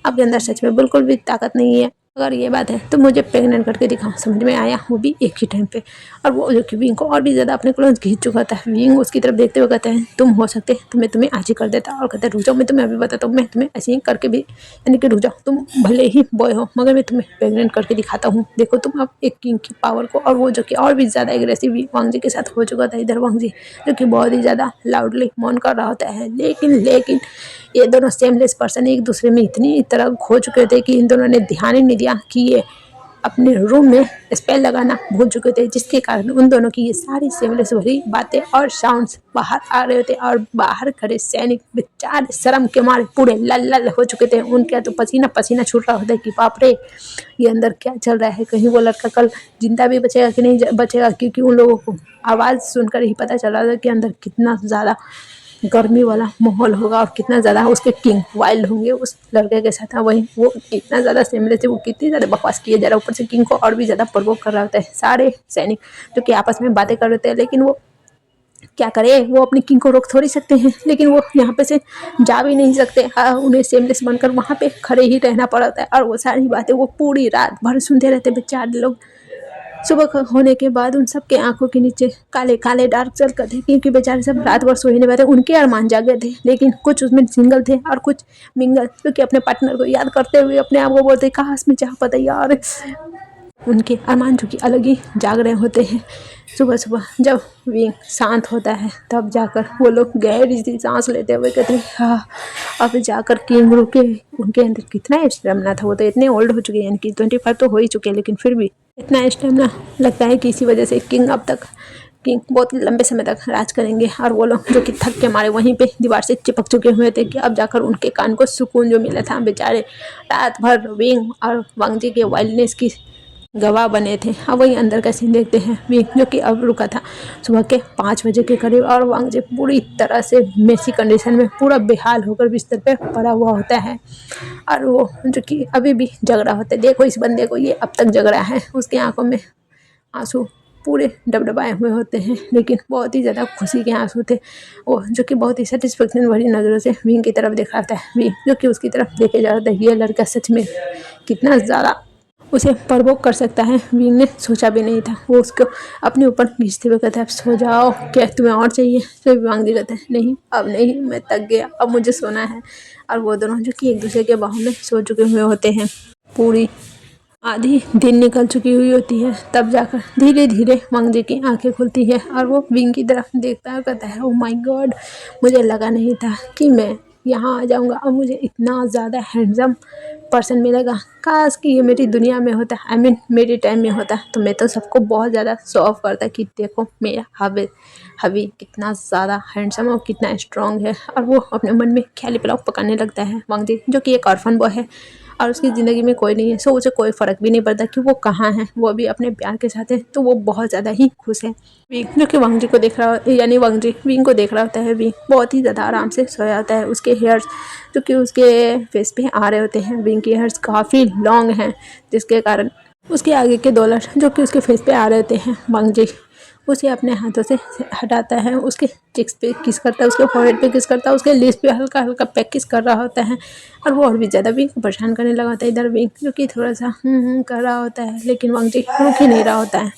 आपके अंदर सच में बिल्कुल भी ताकत नहीं है। अगर ये बात है तो मुझे प्रेग्नेंट करके दिखाओ। समझ में आया? वो भी एक ही टाइम पे। और वो जो कि विंग को और भी ज़्यादा अपने क्लोज खींच चुका था। विंग उसकी तरफ देखते हुए कहते हैं, तुम हो सकते तो मैं तुम्हें आज ही कर देता। और कहते हैं, रुक जाओ, मैं तुम्हें अभी बताता हूँ, मैं तुम्हें ऐसे ही करके भी, यानी कि रुक जाओ, तुम भले ही बॉय हो मगर मैं तुम्हें प्रेग्नेंट करके दिखाता हूँ। देखो तुम अब एक किंग की पावर को। और वो जो कि और भी ज़्यादा एग्रेसिव वांग जी के साथ हो चुका था। इधर वांग जी जो कि बहुत ही ज़्यादा लाउडली मौन कर रहा होता है। लेकिन ये दोनों सेमलेस पर्सन एक दूसरे में इतनी तरह खो चुके थे कि इन दोनों ने ध्यान ही नहीं दिया कि ये अपने रूम में स्पेल लगाना भूल चुके थे, जिसके कारण उन दोनों की ये सारी सेमलेस भरी बातें और साउंड्स बाहर आ रहे थे। और बाहर खड़े सैनिक बेचारे शर्म के मारे पूरे लल लल हो चुके थे। उनका तो पसीना पसीना छूट रहा होता है कि बाप रे, ये अंदर क्या चल रहा है, कहीं वो लड़का कल जिंदा भी बचेगा कि नहीं बचेगा। क्योंकि उन लोगों को आवाज़ सुनकर ही पता चल रहा था कि अंदर कितना ज़्यादा गर्मी वाला माहौल होगा और कितना ज़्यादा उसके किंग वाइल्ड होंगे उस लड़के के साथ। वहीं वो इतना ज़्यादा सेमलेस है, वो कितनी ज़्यादा बकवास किए जा रहा है। ऊपर से किंग को और भी ज़्यादा प्रवोक कर रहा होता है। सारे सैनिक जो कि आपस में बातें कर रहे थे, लेकिन वो क्या करे, वो अपनी किंग को रोक थोड़ी सकते हैं। लेकिन वो यहाँ पे से जा भी नहीं सकते। उन्हें सेमलेस बनकर वहाँ पे खड़े ही रहना पड़ता है। और वो सारी बातें वो पूरी रात भर सुनते रहते बेचारे लोग। सुबह होने के बाद उन सब के आंखों के नीचे काले काले डार्क सर्कल थे, क्योंकि बेचारे सब रात भर सोए नहीं पाए थे। उनके अरमान जागे थे, लेकिन कुछ उसमें सिंगल थे और कुछ मिंगल, क्योंकि अपने पार्टनर को याद करते हुए अपने आप को बोलते, काश मैं चाह पाता यार। उनके अरमान जो कि अलग ही जाग रहे होते हैं। सुबह सुबह जब विंग शांत होता है तब जाकर वो लोग गहरी सी सांस लेते हुए कहते हैं, हाँ। अब जाकर किंग रुके। उनके अंदर कितना स्टेमिना था, वो तो इतने ओल्ड हो चुके हैं, यानी कि 25 तो हो ही चुके हैं, लेकिन फिर भी इतना स्टेमिना लगता है कि इसी वजह से किंग बहुत लंबे समय तक राज करेंगे। और वो लोग जो कि थक के मारे वहीं पे दीवार से चिपक चुके हुए थे कि अब जाकर उनके कान को सुकून जो मिला था। बेचारे रात भर विंग और वांग जी के वाइल्डनेस की गवाह बने थे। अब वही अंदर का सीन देखते हैं। विंग जो कि अब रुका था सुबह के 5 बजे के करीब, और वांग जी पूरी तरह से मेसी कंडीशन में पूरा बेहाल होकर बिस्तर पे पड़ा हुआ होता है। और वो जो कि अभी भी जग रहा होता है। देखो इस बंदे को, ये अब तक जग रहा है। उसकी आंखों में आंसू पूरे डबडबाए हुए होते हैं, लेकिन बहुत ही ज़्यादा खुशी के आंसू थे। वो जो कि बहुत ही सेटिस्फेक्शन भरी नज़रों से विंग की तरफ देख रहा था। विंग जो कि उसकी तरफ देखे जा रहा था। ये लड़का सच में कितना ज़्यादा उसे प्रवोक कर सकता है, विंग ने सोचा भी नहीं था। वो उसको अपने ऊपर खींचते हुए कहता है, अब सो जाओ, क्या तुम्हें और चाहिए? तो वांग जी कहता है, नहीं अब नहीं, मैं थक गया, अब मुझे सोना है। और वो दोनों जो कि एक दूसरे के बाहों में सो चुके हुए होते हैं। पूरी आधी दिन निकल चुकी हुई होती है, तब जाकर धीरे धीरे वांग जी की आंखें खुलती है। और वो विंग की तरफ देखता है, कहता है, ओह माय गॉड, मुझे लगा नहीं था कि मैं यहाँ आ जाऊँगा और मुझे इतना ज़्यादा हैंडसम पर्सन मिलेगा। काश कि ये मेरी दुनिया में होता, आई मीन मेरे टाइम में होता, तो मैं तो सबको बहुत ज़्यादा शो ऑफ करता कि देखो मेरा हबी कितना ज़्यादा हैंडसम और कितना स्ट्रॉन्ग है। और वो अपने मन में ख्याली पुलाव पकाने लगता है। वांग जी जो कि एक ऑर्फन बॉय है और उसकी ज़िंदगी में कोई नहीं है, सो उसे कोई फ़र्क भी नहीं पड़ता कि वो कहाँ है। वो भी अपने प्यार के साथ है, तो वो बहुत ज़्यादा ही खुश है। विंग जो कि वांग जी को देख रहा, यानी वांग जी विंग को देख रहा होता है। विंग बहुत ही ज़्यादा आराम से सोया होता है। उसके हेयर्स जो कि उसके फेस पे आ रहे होते हैं। विंग के हेयर्स काफ़ी लॉन्ग हैं, जिसके कारण उसके आगे के डॉलर जो कि उसके फेस पे आ रहे होते हैं। वांग जी उसे अपने हाथों से हटाता है, उसके चिक्स पे किस करता है, उसके फोरहेड पे किस करता है, उसके लिप्स पे हल्का हल्का पैक किस कर रहा होता है। और वो और भी ज़्यादा विंग को परेशान करने लगा होता है। इधर विंग जो कि थोड़ा सा कर रहा होता है, लेकिन वांग जी रुक ही नहीं रहा होता है।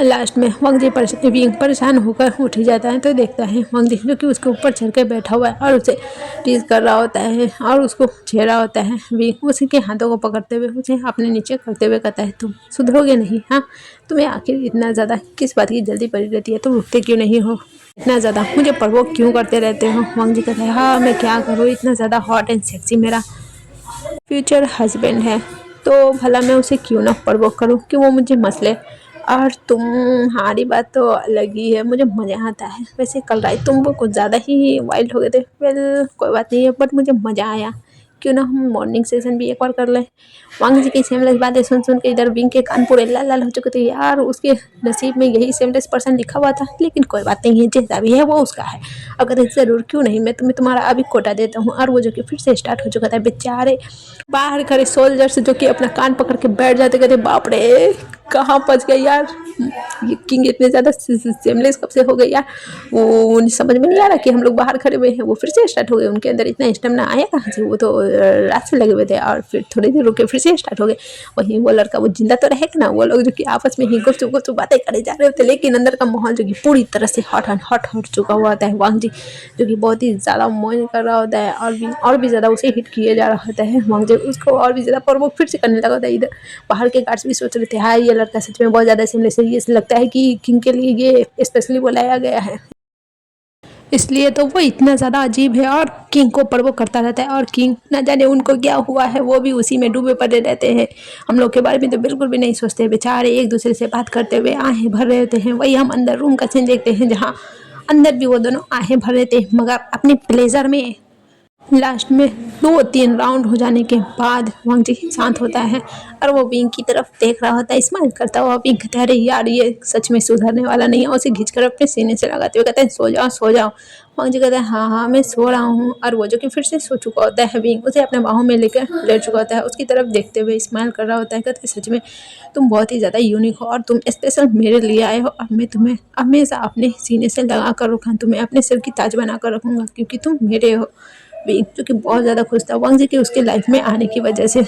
लास्ट में वांग जी विंग परेशान होकर उठ ही जाता है, तो देखता है वांग जी जो कि उसके ऊपर चढ़ के बैठा हुआ है और उसे टीज कर रहा होता है और उसको छेड़ा होता है। विंग उसी के हाथों को पकड़ते हुए उसे अपने नीचे करते हुए कहता है, तुम सुधरोगे नहीं? हाँ, तुम्हें आखिर इतना ज़्यादा किस बात की जल्दी पड़ी रहती है? तुम रुकते क्यों नहीं हो? इतना ज़्यादा मुझे प्रवोक क्यों करते रहते हो? वांग जी कहता है, हाँ मैं क्या करूँ, इतना ज़्यादा हॉट एंड सेक्सी मेरा फ्यूचर हस्बैंड है, तो भला मैं उसे क्यों ना प्रवोक करूँ कि वो मुझे मसले। और तुम्हारी बात तो अलग ही है, मुझे मज़ा आता है। वैसे कल रात तुम वो कुछ ज़्यादा ही वाइल्ड हो गए थे। वेल कोई बात नहीं है, बट मुझे मज़ा आया। क्यों ना हम मॉर्निंग सेशन भी एक बार कर लें? वांग जी की सेमलेस बातें सुन सुन के इधर विंग के कान पूरे लाल लाल हो चुके थे। यार उसके नसीब में यही सेमलेस पर्सन लिखा हुआ था, लेकिन कोई बात नहीं है, जैसा भी है वो उसका है। अगर ज़रूर क्यों नहीं, मैं तुम्हें तुम्हारा अभी कोटा देता हूँ। और वो जो कि फिर से स्टार्ट हो चुका था। बेचारे बाहर खड़े सोल्जर्स जो कि अपना कान पकड़ के बैठ जाते, कहते बाप रे कहाँ फंस गए यार, ये किंग इतने ज़्यादा सेमलेस कब से हो गए यार। वो उन्हें समझ में नहीं आ रहा कि हम लोग बाहर खड़े हुए हैं। वो फिर से स्टार्ट हो गए, उनके अंदर इतना स्टेमिना आया कहाँ से? वो तो रात से लगे हुए थे। और फिर थोड़ी देर रुके, फिर से ये स्टार्ट हो गए। वहीं वो लड़का वो जिंदा तो रहेगा ना, वो लोग जो कि आपस में ही गुपचुप बातें करे जा रहे होते, लेकिन अंदर का माहौल जो कि पूरी तरह से हॉट एंड हॉट हो चुका हुआ होता है। वांग जी जो कि बहुत ही ज़्यादा मौज कर रहा होता है और भी ज़्यादा उसे हिट किया जा रहा होता है। वांग जी उसको और भी ज़्यादा प्रवोक फिर से करने लगा होता है। इधर बाहर के गार्ड्स भी सोच रहे थे, हाँ ये लड़का सच में बहुत ज़्यादा सीमलेस है, ये लगता है कि किंग के लिए ये स्पेशली बुलाया गया है, इसलिए तो वो इतना ज़्यादा अजीब है और किंग को प्रवोक करता रहता है। और किंग न जाने उनको क्या हुआ है, वो भी उसी में डूबे पड़े रहते हैं। हम लोग के बारे में तो बिल्कुल भी नहीं सोचते, बेचारे एक दूसरे से बात करते हुए आहें भर रहे होते हैं। वही हम अंदर रूम का सीन देखते हैं, जहाँ अंदर भी वो दोनों आहें भर रहे थे, मगर अपने प्लेजर में। लास्ट में 2-3 राउंड हो जाने के बाद वांग जी शांत होता है और वो विंग की तरफ देख रहा होता है, स्माइल करता हुआ। विंग कहता है, अरे यार ये सच में सुधरने वाला नहीं है। उसे खींचकर अपने सीने से लगाते हुए कहते हैं, सो जाओ सो जाओ। वांग जी कहता है, हाँ हाँ मैं सो रहा हूँ। और वो जो कि फिर से सो चुका होता है, विंग उसे अपने बाहों में लेकर लेट चुका होता है, उसकी तरफ देखते हुए स्माइल कर रहा होता है। कहते हैं, सच में तुम बहुत ही ज़्यादा यूनिक हो और तुम स्पेशल मेरे लिए आए हो, और मैं तुम्हें हमेशा अपने सीने से लगा कर रखूँ, तुम्हें अपने सिर की ताज बना कर रखूँगा, क्योंकि तुम मेरे हो। विंग जो कि बहुत ज़्यादा खुश था वांग जी के उसके लाइफ में आने की वजह से,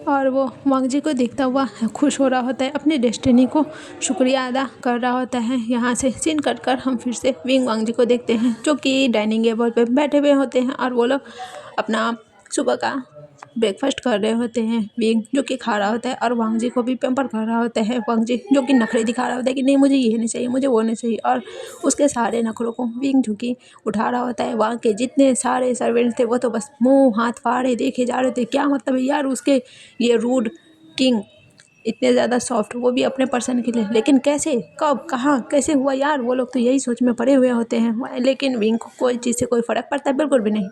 और वो वांग जी को देखता हुआ खुश हो रहा होता है, अपने डेस्टिनी को शुक्रिया अदा कर रहा होता है। यहाँ से सीन कट कर हम फिर से विंग वांग जी को देखते हैं, जो कि डाइनिंग टेबल पे बैठे हुए होते हैं और वो लोग अपना सुबह का ब्रेकफास्ट कर रहे होते हैं। विंग जो कि खा रहा होता है और वांग जी को भी पैम्पर कर रहा होता है। वांग जी जो कि नखरे दिखा रहा होता है कि नहीं मुझे ये नहीं चाहिए, मुझे वो नहीं चाहिए, और उसके सारे नखरों को विंग जो कि उठा रहा होता है। वहाँ के जितने सारे सर्वेंट थे वो तो बस मुंह हाथ फाड़े देखे जा रहे थे, क्या मतलब है यार उसके ये रूड किंग इतने ज़्यादा सॉफ्ट, वो भी अपने पर्सन के लिए, लेकिन कैसे कब कहाँ कैसे हुआ यार, वो लोग तो यही सोच में पड़े हुए होते हैं। लेकिन विंग को कोई चीज़ से कोई फ़र्क पड़ता है बिल्कुल भी नहीं,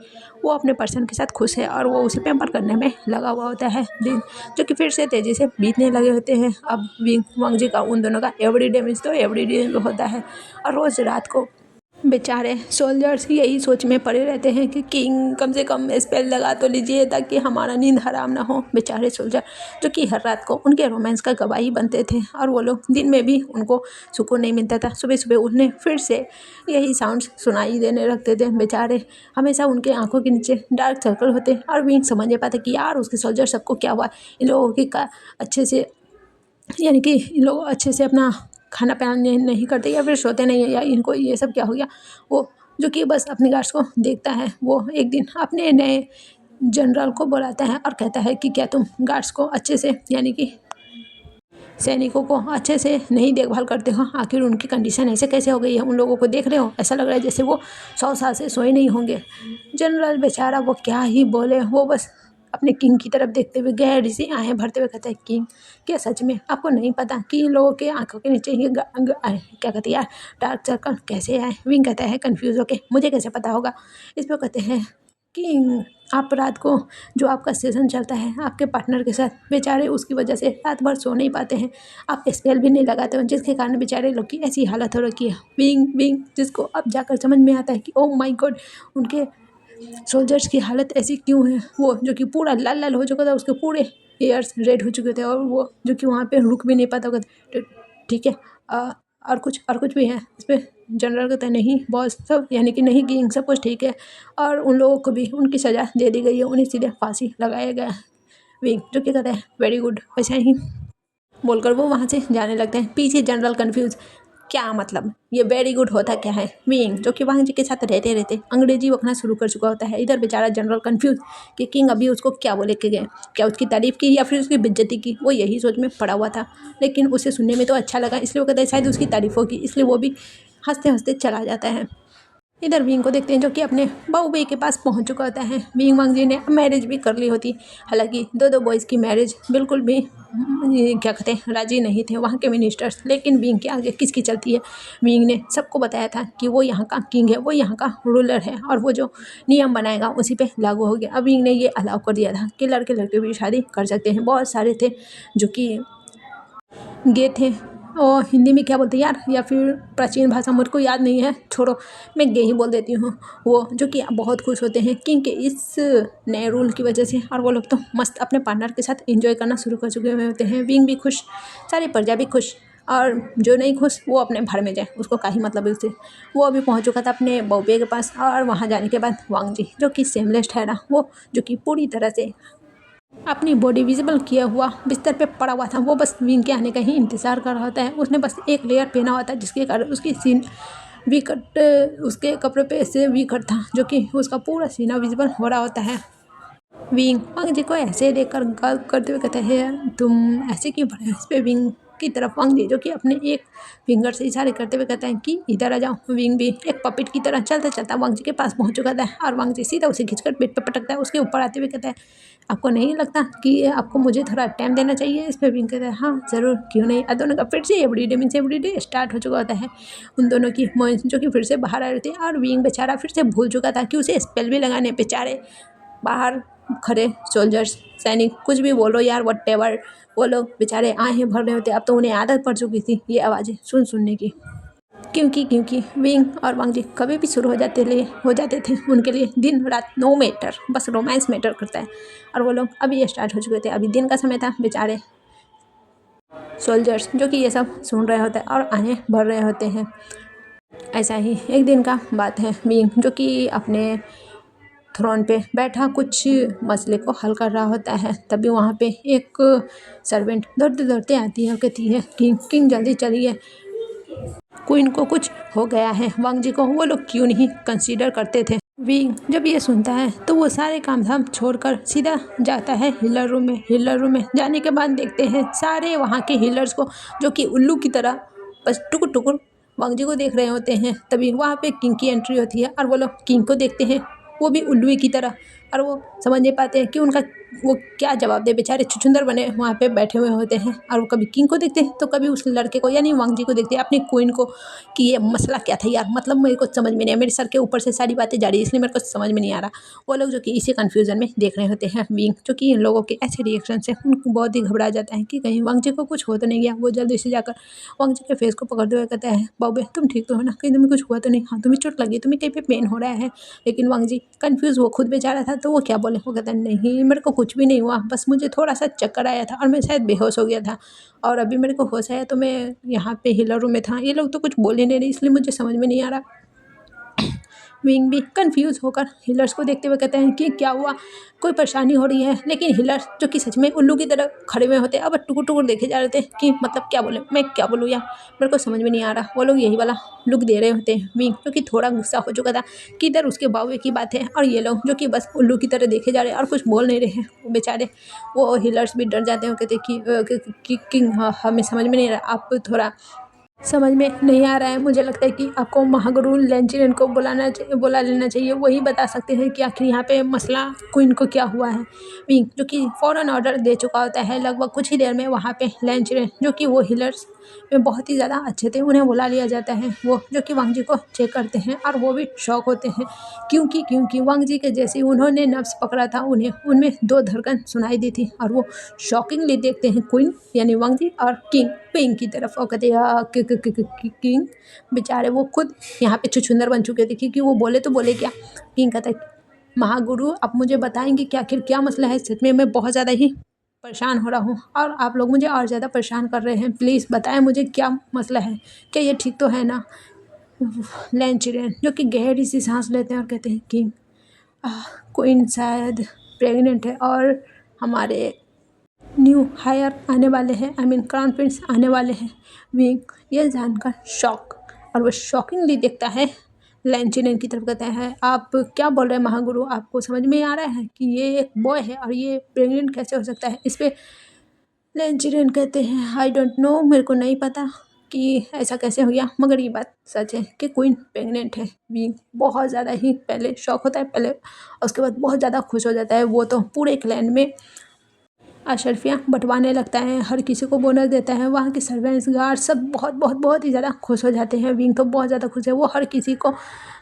वो अपने पर्सन के साथ खुश है और वो उसे पैम्पर करने में लगा हुआ होता है। दिन जो कि फिर से तेज़ी से बीतने लगे होते हैं। अब विंग वांग जी का उन दोनों का एवरीडे मीन्स तो एवरीडे होता है, और रोज़ रात को बेचारे सोल्जर्स यही सोच में पड़े रहते हैं कि किंग कम से कम स्पेल लगा तो लीजिए ताकि हमारा नींद हराम ना हो। बेचारे सोल्जर जो कि हर रात को उनके रोमांस का गवाही बनते थे, और वो लोग दिन में भी उनको सुकून नहीं मिलता था। सुबह सुबह उन्हें फिर से यही साउंड्स सुनाई देने लगते थे। बेचारे हमेशा उनके आंखों के नीचे डार्क सर्कल होते, और भी समझ नहीं पाते कि यार उसके सोल्जर सबको क्या हुआ, इन लोगों की अच्छे से यानी कि इन लोग अच्छे से अपना खाना पाना नहीं करते, या फिर सोते नहीं है, या इनको ये सब क्या हो गया। वो जो कि बस अपने गार्ड्स को देखता है, वो एक दिन अपने नए जनरल को बुलाता है और कहता है कि क्या तुम गार्ड्स को अच्छे से यानी कि सैनिकों को अच्छे से नहीं देखभाल करते हो, आखिर उनकी कंडीशन ऐसे कैसे हो गई है, उन लोगों को देख रहे हो, ऐसा लग रहा है जैसे वो 100 साल से सोए नहीं होंगे। जनरल बेचारा वो क्या ही बोले, वो बस अपने किंग की तरफ देखते हुए गहरी सी आहें भरते हुए कहता है, किंग क्या सच में आपको नहीं पता कि इन लोगों के आंखों के नीचे ये क्या कहते हैं यार डार्क सर्कल कैसे आए। विंग कहता है कन्फ्यूज़ होके, मुझे कैसे पता होगा। इस पर कहते हैं कि आप रात को जो आपका सेशन चलता है आपके पार्टनर के साथ, बेचारे उसकी वजह से रात भर सो नहीं पाते हैं, आप स्पेल भी नहीं लगाते हो, जिसके कारण बेचारे लोग की ऐसी हालत हो रखी है। विंग विंग जिसको अब जाकर समझ में आता है कि ओह माय गॉड उनके सोल्जर्स की हालत ऐसी क्यों है। वो जो कि पूरा लाल लाल हो चुका था, उसके पूरे एयर्स रेड हो चुके थे, और वो जो कि वहाँ पे रुक भी नहीं पाता होगा। तो ठीक है, और कुछ भी है इस पर। जनरल कहता है नहीं बॉस, सब यानी कि नहीं किंग सब कुछ ठीक है, और उन लोगों को भी उनकी सज़ा दे दी गई है, उन्हें सीधे फांसी लगाया गया है। विंग जो कि कहता है वेरी गुड, वैसा ही बोलकर वो वहाँ से जाने लगते हैं। पीछे जनरल कंफ्यूज, क्या मतलब ये वेरी गुड होता क्या है। विंग जो कि वांग जी के साथ रहते रहते अंग्रेजी बकना शुरू कर चुका होता है। इधर बेचारा जनरल कंफ्यूज कि किंग अभी उसको क्या बोले के गए, क्या उसकी तारीफ़ की या फिर उसकी बेइज्जती की, वो यही सोच में पड़ा हुआ था। लेकिन उसे सुनने में तो अच्छा लगा, इसलिए वो कहता है शायद उसकी तारीफ़ों की, इसलिए वो भी हंसते हंसते चला जाता है। इधर विंग को देखते हैं जो कि अपने बहू बई के पास पहुंच चुका होता है। विंग वांग जी ने मैरिज भी कर ली होती, हालांकि दो बॉयज़ की मैरिज बिल्कुल भी ये क्या कहते हैं राजी नहीं थे वहाँ के मिनिस्टर्स, लेकिन विंग के आगे किसकी चलती है। विंग ने सबको बताया था कि वो यहाँ का किंग है, वो यहाँ का रूलर है, और वो जो नियम बनाएगा उसी पे लागू हो गया। अब विंग ने ये अलाउ कर दिया था कि लड़के लड़के भी शादी कर सकते हैं। बहुत सारे थे जो कि गे थे, और हिंदी में क्या बोलते हैं यार, या फिर प्राचीन भाषा मुझको याद नहीं है, छोड़ो मैं गे ही बोल देती हूँ। वो जो कि बहुत खुश होते हैं किंग के इस नए रूल की वजह से, और वो लोग तो मस्त अपने पार्टनर के साथ एंजॉय करना शुरू कर चुके हुए होते हैं। विंग भी खुश, सारी प्रजा भी खुश, और जो नहीं खुश वो अपने घर में जाए, उसको का ही मतलब है उससे। वो अभी पहुंच चुका था अपने बहू के पास, और वहाँ जाने के बाद वांग जी जो कि सेमलेस ठहरा, वो जो कि पूरी तरह से अपनी बॉडी विजिबल किया हुआ बिस्तर पे पड़ा हुआ था। वो बस विंग के आने का ही इंतज़ार कर रहा होता है। उसने बस एक लेयर पहना हुआ था जिसके कारण उसकी सीन वी कट, उसके कपड़े पे से वी कट था, जो कि उसका पूरा सीना विजिबल हो रहा होता है। विंग वांग जी को ऐसे देखकर गल्प करते हुए कहते हैं, तुम ऐसे क्यों पड़े हो? इस पे विंग की तरफ वांग जी, जो कि अपने एक फिंगर से इशारे करते हुए कहते हैं कि इधर आ जाओ। विंग भी एक पपेट की तरह चलता चलता वांग जी के पास पहुंच चुका था और वांग जी सीधा उसे खींचकर पेट पर पटकता है। उसके ऊपर आते हुए कहता है, आपको नहीं लगता कि आपको मुझे थोड़ा टाइम देना चाहिए? इस पर विंग कहता है, हाँ ज़रूर, क्यों नहीं। और दोनों का फिर से एवरीडे मीन्स एवरीडे स्टार्ट हो चुका होता है। उन दोनों की मौज जो कि फिर से बाहर आ रही थी और विंग बेचारा फिर से भूल चुका था कि उसे स्पेल भी लगाने बेचारे बाहर खड़े सोल्जर्स, सैनिक, कुछ भी बोलो यार, व्हाटएवर, वो लोग बेचारे आए भर रहे होते। अब तो उन्हें आदत पड़ चुकी थी ये आवाज़ें सुनने की। क्योंकि विंग और वांग जी कभी भी शुरू हो जाते थे, उनके लिए दिन रात नो मैटर, बस रोमांस मैटर करता है। और वो लोग अभी ये स्टार्ट हो चुके थे। अभी दिन का समय था। बेचारे सोल्जर्स जो कि ये सब सुन रहे होते हैं और आगे बढ़ रहे होते हैं। ऐसा ही एक दिन का बात है। विंग जो कि अपने थ्रोन पे बैठा कुछ मसले को हल कर रहा होता है, तभी वहाँ पे एक सर्वेंट दौड़ते दौड़ते आती है और कहती है, किंग जल्दी चलिए, क्वीन को कुछ हो गया है। वांग जी को वो लोग क्यों नहीं कंसीडर करते थे। विंग जब ये सुनता है तो वो सारे काम धाम छोड़कर सीधा जाता है हीलर रूम में। हीलर रूम में जाने के बाद देखते हैं सारे वहाँ के हीलर्स को, जो कि उल्लू की तरह बस टुकुर टुकुर वांग जी को देख रहे होते हैं। तभी वहाँ पे किंग की एंट्री होती है और वो लोग किंग को देखते हैं, वो भी उल्लू की तरह। और वो समझ नहीं पाते हैं कि उनका वो क्या जवाब दे। बेचारे छुछुंदर बने वहाँ पे बैठे हुए होते हैं और वो कभी किंग को देखते हैं तो कभी उस लड़के को यानी वांग जी को देखते हैं, अपनी क्वीन को, कि ये मसला क्या था यार, मतलब मेरे को समझ में नहीं आया, मेरे सर के ऊपर से सारी बातें जा रही है, इसलिए मेरे को समझ में नहीं आ रहा। वो लोग जो कि इसी कन्फ्यूजन में देख रहे होते हैं। विंग जो कि इन लोगों के ऐसे रिएक्शन से उनको बहुत ही घबरा जाता है कि कहीं वांग जी को कुछ हो तो नहीं गया। वो जल्दी से जाकर वांग जी के फेस को पकड़ते हुए कहता है, बाबे तुम ठीक तो हो ना, कहीं तुम्हें कुछ हुआ तो नहीं? हाँ तुम्हें चोट लगी, तुम्हें कहीं पे पेन हो रहा है? लेकिन वांग जी कन्फ्यूज, वो खुद बेचारा था तो वो क्या बोले। वो कहता है, नहीं मेरे को कुछ भी नहीं हुआ, बस मुझे थोड़ा सा चक्कर आया था और मैं शायद बेहोश हो गया था और अभी मेरे को होश आया तो मैं यहाँ पे हीलर रूम में था। ये लोग तो कुछ बोल ही नहीं रहे, इसलिए मुझे समझ में नहीं आ रहा। विंग भी कंफ्यूज होकर हिलर्स को देखते हुए कहते हैं कि क्या हुआ, कोई परेशानी हो रही है? लेकिन हिलर्स जो कि सच में उल्लू की तरह खड़े हुए होते अब टुकुर टुकुर देखे जा रहे थे कि मतलब क्या बोले, मैं क्या बोलूँ यार, मेरे को समझ में नहीं आ रहा। वो लोग यही वाला लुक दे रहे होते हैं। विंग जो कि थोड़ा गुस्सा हो चुका था कि इधर उसके बावे की बात है और ये लोग जो कि बस उल्लू की तरह देखे जा रहे हैं और कुछ बोल नहीं रहे हैं। वो बेचारे वो हिलर्स भी डर जाते हैं, कहते कि किंग, हमें समझ में नहीं आ रहा, आप थोड़ा समझ में नहीं आ रहा है। मुझे लगता है कि आपको महागुरु लेंचिरन को बुला लेना चाहिए, वही बता सकते हैं कि आखिर यहाँ पे मसला क्वीन को क्या हुआ है। विंग जो कि फ़ौरन ऑर्डर दे चुका होता है, लगभग कुछ ही देर में वहाँ पे लेंचिरन जो कि वो हीलर्स में बहुत ही ज़्यादा अच्छे थे, उन्हें बुला लिया जाता है। वो जो कि वांग जी को चेक करते हैं और वो भी शॉक होते हैं क्योंकि वांग जी के जैसे ही उन्होंने नब्ज़ पकड़ा था उन्हें उनमें 2 धड़कन सुनाई दी थी और वो शॉकिंगली देखते हैं क्वीन यानी वांग जी और किंग की तरफ और कहते हैं, किंग। बेचारे वो खुद यहाँ पे छुछुंदर बन चुके थे क्योंकि वो बोले तो बोले क्या। किंग कहता है, महागुरु आप मुझे बताएंगे कि आखिर क्या मसला है? सच में मैं बहुत ज़्यादा ही परेशान हो रहा हूँ और आप लोग मुझे और ज़्यादा परेशान कर रहे हैं, प्लीज़ बताएं मुझे क्या मसला है, क्या ये ठीक तो है ना? लैंचिरियन जो कि गहरी सी सांस लेते हैं और कहते हैं, किंग क्वीन शायद प्रेग्नेंट है और हमारे न्यू हायर आने वाले हैं, आई मीन क्राउन प्रिंस आने वाले हैं। विंग यह जानकर शॉक, और वो शॉकिंगली देखता है लैंचिनन की तरफ, कहता है, आप क्या बोल रहे हैं महागुरु? आपको समझ में आ रहा है कि ये एक बॉय है और ये प्रेग्नेंट कैसे हो सकता है? इस पे लैंचिनन कहते हैं, आई डोंट नो, मेरे को नहीं पता कि ऐसा कैसे हो गया, मगर ये बात सच है कि क्वीन प्रेग्नेंट है। विंग बहुत ज़्यादा ही पहले शॉक होता है, पहले उसके बाद बहुत ज़्यादा खुश हो जाता है। वो तो पूरे क्लैन में अशर्फियाँ बँटवाने लगता है, हर किसी को बोनस देता है। वहाँ के सर्वेंट्स गार्ड सब बहुत बहुत बहुत ही ज़्यादा खुश हो जाते हैं। विंग तो बहुत ज़्यादा खुश है, वो हर किसी को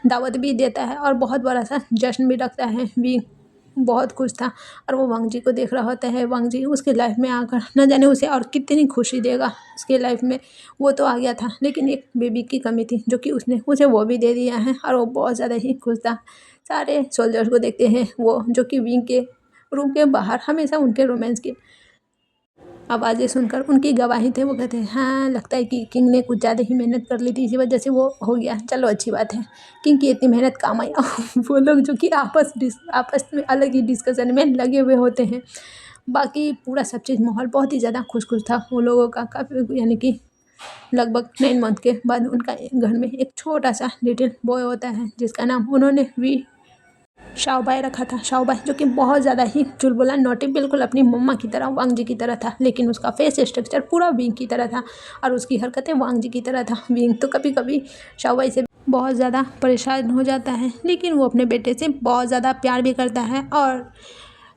दावत भी देता है और बहुत बड़ा सा जश्न भी रखता है। विंग बहुत खुश था और वो वांग जी को देख रहा होता है। वांग जी उसके लाइफ में आकर न जाने उसे और कितनी खुशी देगा उसके लाइफ में। वो तो आ गया था लेकिन एक बेबी की कमी थी जो कि उसने उसे वो भी दे दिया है और वो बहुत ज़्यादा ही खुश था। सारे सोल्जर्स को देखते हैं वो जो कि विंग के रूम के बाहर हमेशा उनके रोमांस की आवाज़ें सुनकर उनकी गवाही थे। वो कहते हैं, हाँ लगता है कि किंग ने कुछ ज़्यादा ही मेहनत कर ली थी, इसी वजह से वो हो गया, चलो अच्छी बात है, किंग की इतनी मेहनत काम आई। वो लोग जो कि आपस में अलग ही डिस्कशन में लगे हुए होते हैं बाकी पूरा सब चीज़ माहौल बहुत ही ज़्यादा खुश-खुश था उन लोगों का। काफ़ी यानी कि लगभग 9 मंथ के बाद उनका घर में एक छोटा-सा लिटिल बॉय होता है, जिसका नाम उन्होंने वी शाओबाई रखा था। शाओबाई जो कि बहुत ज़्यादा ही चुलबुला, नॉटी, बिल्कुल अपनी मम्मा की तरह, वांग जी की तरह था। लेकिन उसका फेस स्ट्रक्चर पूरा विंग की तरह था और उसकी हरकतें वांग जी की तरह था। विंग तो कभी-कभी शाओबाई से बहुत ज़्यादा परेशान हो जाता है, लेकिन वो अपने बेटे से बहुत ज़्यादा प्यार भी करता है। और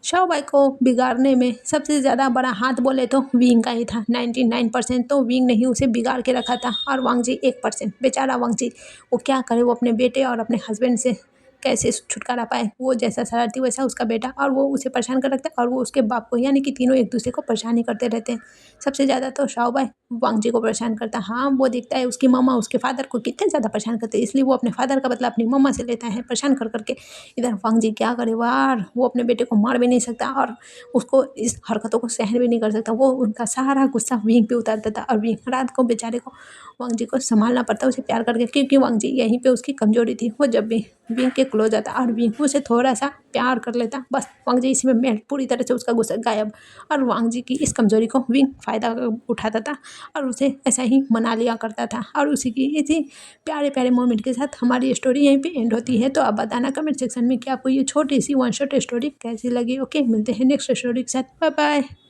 शाओबाई को बिगाड़ने में सबसे ज़्यादा बड़ा हाथ बोले तो विंग का ही था। 99% तो विंग ने ही उसे बिगाड़ के रखा था और वांग जी 1%। बेचारा वांग जी, वो क्या करे, वो अपने बेटे और अपने हस्बैंड से कैसे छुटकारा पाए। वो जैसा शरारती वैसा उसका बेटा, और वो उसे परेशान कर रखता है और वो उसके बाप को, यानी कि तीनों एक दूसरे को परेशान ही करते रहते हैं। सबसे ज़्यादा तो शाओबाई वांग जी को परेशान करता है। हाँ, वो देखता है उसकी मम्मा उसके फादर को कितने ज़्यादा परेशान करते हैं, इसलिए वो अपने फादर का बदला अपनी मम्मा से लेता है परेशान कर करके। इधर वांग जी क्या करे यार, वो अपने बेटे को मार भी नहीं सकता और उसको इस हरकतों को सहन भी नहीं कर सकता। वो उनका सारा गुस्सा विंग पे उतार देता और विंग रात को बेचारे को वांग जी को संभालना पड़ता उसे प्यार करके, क्योंकि वांग जी यहीं पे उसकी कमजोरी थी। वो जब भी विंग के क्लोज आता और विंग उसे थोड़ा सा प्यार कर लेता, बस वांग जी इसी में मेल्ट, पूरी तरह से उसका गुस्सा गायब। और वांग जी की इस कमजोरी को विंग फ़ायदा उठाता था और उसे ऐसा ही मना लिया करता था। और उसी की इसी प्यारे प्यारे मोमेंट के साथ हमारी स्टोरी यहीं पे एंड होती है। तो आप बताना कमेंट सेक्शन में कि आपको ये छोटी सी वन शॉट स्टोरी कैसी लगी। ओके, मिलते हैं नेक्स्ट स्टोरी के साथ। Bye bye.